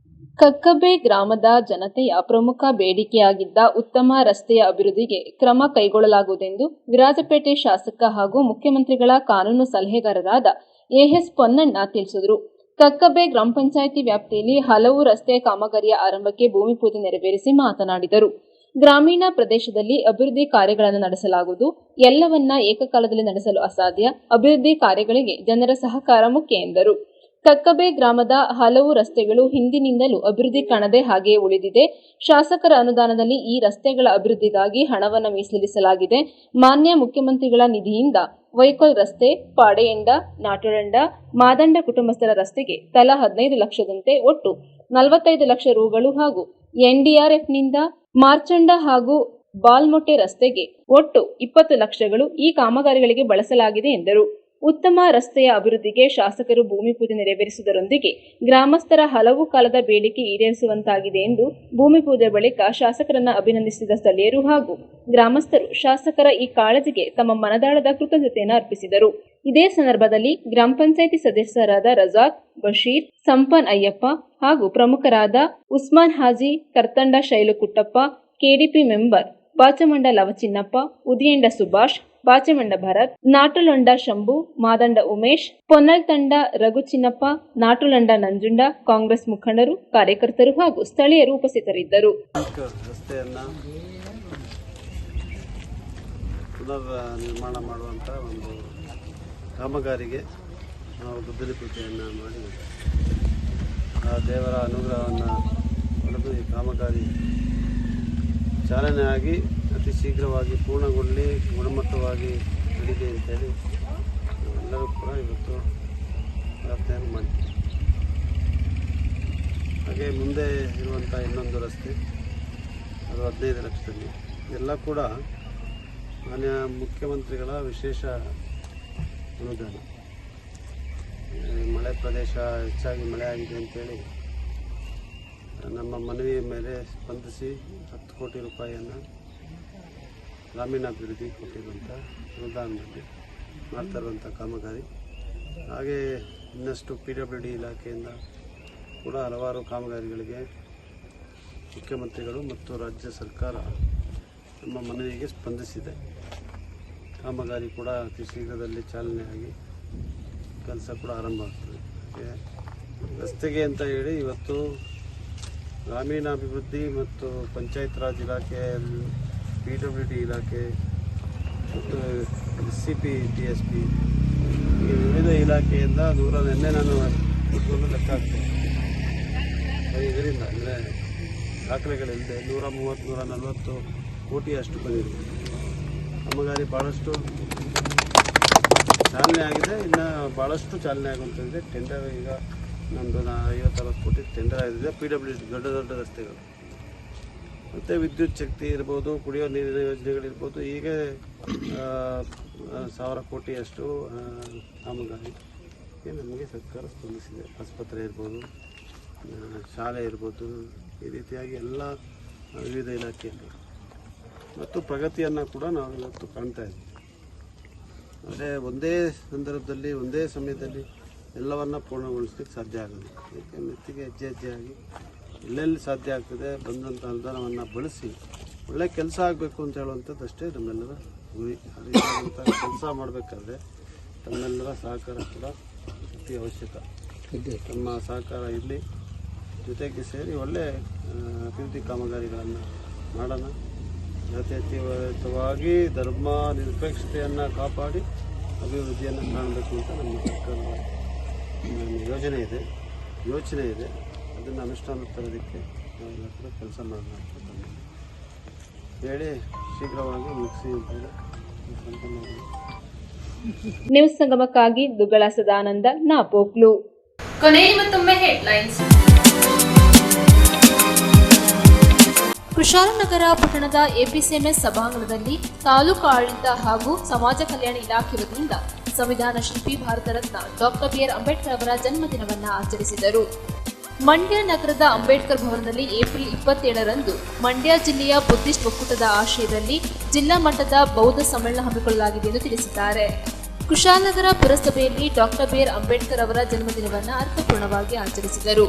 ಕಕ್ಕಬ್ಬೆ ಗ್ರಾಮದ ಜನತೆಯ ಪ್ರಮುಖ ಬೇಡಿಕೆಯಾಗಿದ್ದ ಉತ್ತಮ ರಸ್ತೆಯ ಅಭಿವೃದ್ಧಿಗೆ ಕ್ರಮ ಕೈಗೊಳ್ಳಲಾಗುವುದೆಂದು ವಿರಾಜಪೇಟೆ ಶಾಸಕ ಹಾಗೂ ಮುಖ್ಯಮಂತ್ರಿಗಳ ಕಾನೂನು ಸಲಹೆಗಾರರಾದ ಎಎಸ್ ಪೊನ್ನಣ್ಣ ತಿಳಿಸಿದರು. ಕಕ್ಕಬ್ಬೆ ಗ್ರಾಮ ಪಂಚಾಯಿತಿ ವ್ಯಾಪ್ತಿಯಲ್ಲಿ ಹಲವು ರಸ್ತೆ ಕಾಮಗಾರಿಯ ಆರಂಭಕ್ಕೆ ಭೂಮಿ ಪೂಜೆ ನೆರವೇರಿಸಿ ಮಾತನಾಡಿದರು. ಗ್ರಾಮೀಣ ಪ್ರದೇಶದಲ್ಲಿ ಅಭಿವೃದ್ಧಿ ಕಾರ್ಯಗಳನ್ನು ನಡೆಸಲಾಗುವುದು. ಎಲ್ಲವನ್ನ ಏಕಕಾಲದಲ್ಲಿ ನಡೆಸಲು ಅಸಾಧ್ಯ. ಅಭಿವೃದ್ಧಿ ಕಾರ್ಯಗಳಿಗೆ ಜನರ ಸಹಕಾರ ಮುಖ್ಯ ಎಂದರು. ಕಕ್ಕಬ್ಬೆ ಗ್ರಾಮದ ಹಲವು ರಸ್ತೆಗಳು ಹಿಂದಿನಿಂದಲೂ ಅಭಿವೃದ್ಧಿ ಕಾಣದೆ ಹಾಗೆಯೇ ಉಳಿದಿದೆ. ಶಾಸಕರ ಅನುದಾನದಲ್ಲಿ ಈ ರಸ್ತೆಗಳ ಅಭಿವೃದ್ಧಿಗಾಗಿ ಹಣವನ್ನು ಮೀಸಲಿರಿಸಲಾಗಿದೆ. ಮಾನ್ಯ ಮುಖ್ಯಮಂತ್ರಿಗಳ ನಿಧಿಯಿಂದ ವೈಕೋಲ್ ರಸ್ತೆ, ಪಾಡೆಯಂಡ, ನಾಟುರಂಡ, ಮಾದಂಡ ಕುಟುಂಬಸ್ಥರ ರಸ್ತೆಗೆ ತಲಾ 15 ಲಕ್ಷದಂತೆ ಒಟ್ಟು 45 ಲಕ್ಷ ರೂಗಳು ಹಾಗೂ ಎನ್ಡಿಆರ್ಎಫ್ನಿಂದ ಮಾರ್ಚಂಡ ಹಾಗೂ ಬಾಲ್ಮೊಟ್ಟೆ ರಸ್ತೆಗೆ ಒಟ್ಟು 20 ಲಕ್ಷಗಳು ಈ ಕಾಮಗಾರಿಗಳಿಗೆ ಬಳಸಲಾಗಿದೆ ಎಂದರು. ಉತ್ತಮ ರಸ್ತೆಯ ಅಭಿವೃದ್ಧಿಗೆ ಶಾಸಕರು ಭೂಮಿ ಪೂಜೆ ನೆರವೇರಿಸುವುದರೊಂದಿಗೆ ಗ್ರಾಮಸ್ಥರ ಹಲವು ಕಾಲದ ಬೇಡಿಕೆ ಈಡೇರಿಸುವಂತಾಗಿದೆ ಎಂದು ಭೂಮಿ ಪೂಜೆ ಬಳಿಕ ಶಾಸಕರನ್ನ ಅಭಿನಂದಿಸಿದ ಸ್ಥಳೀಯರು ಹಾಗೂ ಗ್ರಾಮಸ್ಥರು ಶಾಸಕರ ಈ ಕಾಳಜಿಗೆ ತಮ್ಮ ಮನದಾಳದ ಕೃತಜ್ಞತೆಯನ್ನು ಅರ್ಪಿಸಿದರು. ಇದೇ ಸಂದರ್ಭದಲ್ಲಿ ಗ್ರಾಮ ಪಂಚಾಯಿತಿ ಸದಸ್ಯರಾದ ರಜಾಕ್, ಬಶೀರ್, ಸಂಪನ್ ಅಯ್ಯಪ್ಪ ಹಾಗೂ ಪ್ರಮುಖರಾದ ಉಸ್ಮಾನ್ ಹಾಜಿ, ಕರ್ತಂಡ ಶೈಲು ಕುಟ್ಟಪ್ಪ, ಕೆಡಿಪಿ ಮೆಂಬರ್ ಬಾಚಮಂಡ ಲವಚಿನ್ನಪ್ಪ, ಉದಿಯಂಡ ಸುಭಾಷ್, ಬಾಚಮಂಡ ಭರತ್, ನಾಟುಲೊಂಡ ಶಂಭು, ಮಾದಂಡ ಉಮೇಶ್, ಪೊನ್ನಲ್ ತಂಡ ರಘು ಚಿನ್ನಪ್ಪ, ನಾಟುಲಂಡ ನಂಜುಂಡ, ಕಾಂಗ್ರೆಸ್ ಮುಖಂಡರು, ಕಾರ್ಯಕರ್ತರು ಹಾಗೂ ಸ್ಥಳೀಯರು ಉಪಸ್ಥಿತರಿದ್ದರು. ರಸ್ತೆಯನ್ನು ಪುನರ್ ನಿರ್ಮಾಣ ಮಾಡುವಂಥ ಒಂದು ಕಾಮಗಾರಿಗೆ ನಾವು ಗುದ್ದಲಿ ಪೂಜೆಯನ್ನು ಮಾಡಿ ಆ ದೇವರ ಅನುಗ್ರಹವನ್ನು ಪಡೆದು ಈ ಕಾಮಗಾರಿ ಚಾಲನೆ ಆಗಿ ಅತಿ ಶೀಘ್ರವಾಗಿ ಪೂರ್ಣಗೊಳ್ಳಿ ಗುಣಮಟ್ಟವಾಗಿ ನಡೀಲಿ ಅಂತೇಳಿ ಎಲ್ಲರೂ ಕೂಡ ಇವತ್ತು ಪ್ರಾರ್ಥನೆಯನ್ನು ಮಾಡಿದ್ದೀವಿ. ಹಾಗೆ ಮುಂದೆ ಇರುವಂಥ ಇನ್ನೊಂದು ರಸ್ತೆ ಅದು 15 ಲಕ್ಷದಲ್ಲಿ ಎಲ್ಲ ಕೂಡ ಮಾನ್ಯ ಮುಖ್ಯಮಂತ್ರಿಗಳ ವಿಶೇಷ ಅನುದಾನ. ಮಳೆ ಪ್ರದೇಶ ಹೆಚ್ಚಾಗಿ ಮಳೆ ಆಗಿದೆ ಅಂತೇಳಿ ನಮ್ಮ ಮನವಿಯ ಮೇಲೆ ಸ್ಪಂದಿಸಿ 10 ಕೋಟಿ ರೂಪಾಯಿಯನ್ನು ಗ್ರಾಮೀಣಾಭಿವೃದ್ಧಿ ಕೊಟ್ಟಿರುವಂಥ ಅನುದಾನದಲ್ಲಿ ಮಾಡ್ತಾ ಇರುವಂಥ ಕಾಮಗಾರಿ. ಹಾಗೆ ಇನ್ನಷ್ಟು PWD ಇಲಾಖೆಯಿಂದ ಕೂಡ ಹಲವಾರು ಕಾಮಗಾರಿಗಳಿಗೆ ಮುಖ್ಯಮಂತ್ರಿಗಳು ಮತ್ತು ರಾಜ್ಯ ಸರ್ಕಾರ ನಮ್ಮ ಮನವಿಗೆ ಸ್ಪಂದಿಸಿದೆ. ಕಾಮಗಾರಿ ಕೂಡ ಅತಿ ಶೀಘ್ರದಲ್ಲಿ ಚಾಲನೆಯಾಗಿ ಕೆಲಸ ಕೂಡ ಆರಂಭ ಆಗ್ತದೆ. ರಸ್ತೆಗೆ ಅಂತ ಹೇಳಿ ಇವತ್ತು ಗ್ರಾಮೀಣಾಭಿವೃದ್ಧಿ ಮತ್ತು ಪಂಚಾಯತ್ ರಾಜ್ ಇಲಾಖೆ, PWD ಇಲಾಖೆ ಮತ್ತು SCP, TSP ಈ ವಿವಿಧ ಇಲಾಖೆಯಿಂದ ನಿನ್ನೆ ನಾನು ಲೆಕ್ಕ ಹಾಕ್ತೇನೆ. ಇದರಿಂದ ಅಂದರೆ ದಾಖಲೆಗಳಿಲ್ಲದೆ 130-140 ಕೋಟಿ ಅಷ್ಟು ಬಂದಿದೆ. ಕಾಮಗಾರಿ ಭಾಳಷ್ಟು ಚಾಲನೆ ಆಗಿದೆ, ಇನ್ನು ಭಾಳಷ್ಟು ಚಾಲನೆ ಆಗುವಂಥದ್ದಿದೆ. ಟೆಂಡರ್ ಈಗ ನಮ್ಮದು 50-60 ಕೋಟಿ ಟೆಂಡರ್ ಆಗಿದೆ. PWD ದೊಡ್ಡ ರಸ್ತೆಗಳು ಮತ್ತು ವಿದ್ಯುತ್ ಶಕ್ತಿ ಇರ್ಬೋದು, ಕುಡಿಯೋ ನೀರಿನ ಯೋಜನೆಗಳಿರ್ಬೋದು, ಹೀಗೆ 1000 ಕೋಟಿಯಷ್ಟು ಕಾಮಗಾರಿಗೆ ನಮಗೆ ಸರ್ಕಾರ ಸ್ಪಂದಿಸಿದೆ. ಆಸ್ಪತ್ರೆ ಇರ್ಬೋದು, ಶಾಲೆ ಇರ್ಬೋದು, ಈ ರೀತಿಯಾಗಿ ಎಲ್ಲ ವಿವಿಧ ಇಲಾಖೆಯಲ್ಲಿ ಮತ್ತು ಪ್ರಗತಿಯನ್ನು ಕೂಡ ನಾವು ಇವತ್ತು ಕಾಣ್ತಾ ಇದ್ದೀವಿ. ಅಂದರೆ ಒಂದೇ ಸಂದರ್ಭದಲ್ಲಿ ಒಂದೇ ಸಮಯದಲ್ಲಿ ಎಲ್ಲವನ್ನು ಪೂರ್ಣಗೊಳಿಸ್ಲಿಕ್ಕೆ ಸಾಧ್ಯ ಆಗೋದು. ಏಕೆ ಮೆತ್ತಿಗೆ ಹೆಜ್ಜೆಯಾಗಿ ಎಲ್ಲೆಲ್ಲಿ ಸಾಧ್ಯ ಆಗ್ತದೆ ಬಂದಂಥ ಅನುದಾನವನ್ನು ಬಳಸಿ ಒಳ್ಳೆ ಕೆಲಸ ಆಗಬೇಕು ಅಂತ ಹೇಳುವಂಥದ್ದು ಅಷ್ಟೇ ನಮ್ಮೆಲ್ಲರ ಗುರಿ. ಅದರಿಂದ ಕೆಲಸ ಮಾಡಬೇಕಾದ್ರೆ ತಮ್ಮೆಲ್ಲರ ಸಹಕಾರ ಕೂಡ ಅತಿ ಅವಶ್ಯಕ. ನಮ್ಮ ಸಹಕಾರ ಇರಲಿ, ಜೊತೆಗೆ ಸೇರಿ ಒಳ್ಳೆ ಅಭಿವೃದ್ಧಿ ಕಾಮಗಾರಿಗಳನ್ನು ಮಾಡೋಣ. ಜಾತ್ಯತೀತವಾಗಿ ಧರ್ಮ ನಿರಪೇಕ್ಷತೆಯನ್ನು ಕಾಪಾಡಿ ಅಭಿವೃದ್ಧಿಯನ್ನು ಕಾಣಬೇಕು ಅಂತ ನಮ್ಮ ಸರ್ಕಾರದ ಯೋಚನೆ ಇದೆ. ಅದನ್ನು ಅನುಷ್ಠಾನ ತರೋದಕ್ಕೆ ನಾವೆಲ್ಲ ಕೂಡ ಕೆಲಸ ಮಾಡೋಣ ಅಂತ ಹೇಳಿ ಶೀಘ್ರವಾಗಿ ಮುಗಿಸಿ ನ್ಯೂಸ್ ಸಂಗಮಕ್ಕಾಗಿ ದುಗ್ಗಳ ಸದಾನಂದ ನಾಪೋಕ್ಲು. ಕೊನೆಯಲ್ಲಿ ಮತ್ತೊಮ್ಮೆ ಹೆಡ್ಲೈನ್ಸ್. ಕುಶಾಲನಗರ ಪಟ್ಟಣದ APCMS ಸಭಾಂಗಣದಲ್ಲಿ ತಾಲೂಕು ಆಡಳಿತ ಹಾಗೂ ಸಮಾಜ ಕಲ್ಯಾಣ ಇಲಾಖೆ ವತಿಯಿಂದ ಸಂವಿಧಾನ ಶಿಲ್ಪಿ ಭಾರತ ರತ್ನ ಡಾಕ್ಟರ್ BR ಅಂಬೇಡ್ಕರ್ ಅವರ ಜನ್ಮದಿನವನ್ನು ಆಚರಿಸಿದರು. ಮಂಡ್ಯ ನಗರದ ಅಂಬೇಡ್ಕರ್ ಭವನದಲ್ಲಿ ಏಪ್ರಿಲ್ 27ರಂದು ಮಂಡ್ಯ ಜಿಲ್ಲೆಯ ಬುದ್ಧಿಸ್ಟ್ ಒಕ್ಕೂಟದ ಆಶ್ರಯದಲ್ಲಿ ಜಿಲ್ಲಾ ಮಟ್ಟದ ಬೌದ್ಧ ಸಮ್ಮೇಳನ ಹಮ್ಮಿಕೊಳ್ಳಲಾಗಿದೆ ಎಂದು ತಿಳಿಸಿದ್ದಾರೆ. ಕುಶಾಲನಗರ ಪುರಸಭೆಯಲ್ಲಿ ಡಾಕ್ಟರ್ BR ಅಂಬೇಡ್ಕರ್ ಅವರ ಜನ್ಮದಿನವನ್ನು ಅರ್ಥಪೂರ್ಣವಾಗಿ ಆಚರಿಸಿದರು.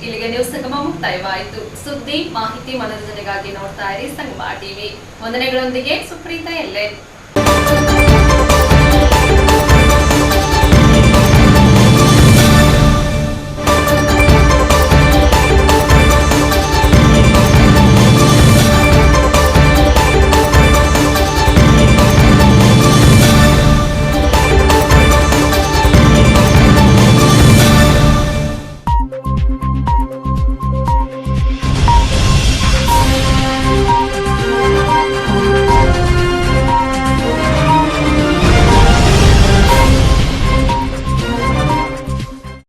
ಇಲ್ಲಿಗೆ ನ್ಯೂಸ್ ಸಂಗಮ ಮುಕ್ತಾಯವಾಯಿತು. ಸುದ್ದಿ, ಮಾಹಿತಿ, ಮನೋರಂಜನೆಗಾಗಿ ನೋಡ್ತಾ ಇರಿ ಸಂಗಮ ಟಿವಿ. ವಂದನೆಗಳೊಂದಿಗೆ ಸುಪ್ರೀತಾ ಎಲ್ಲೆ.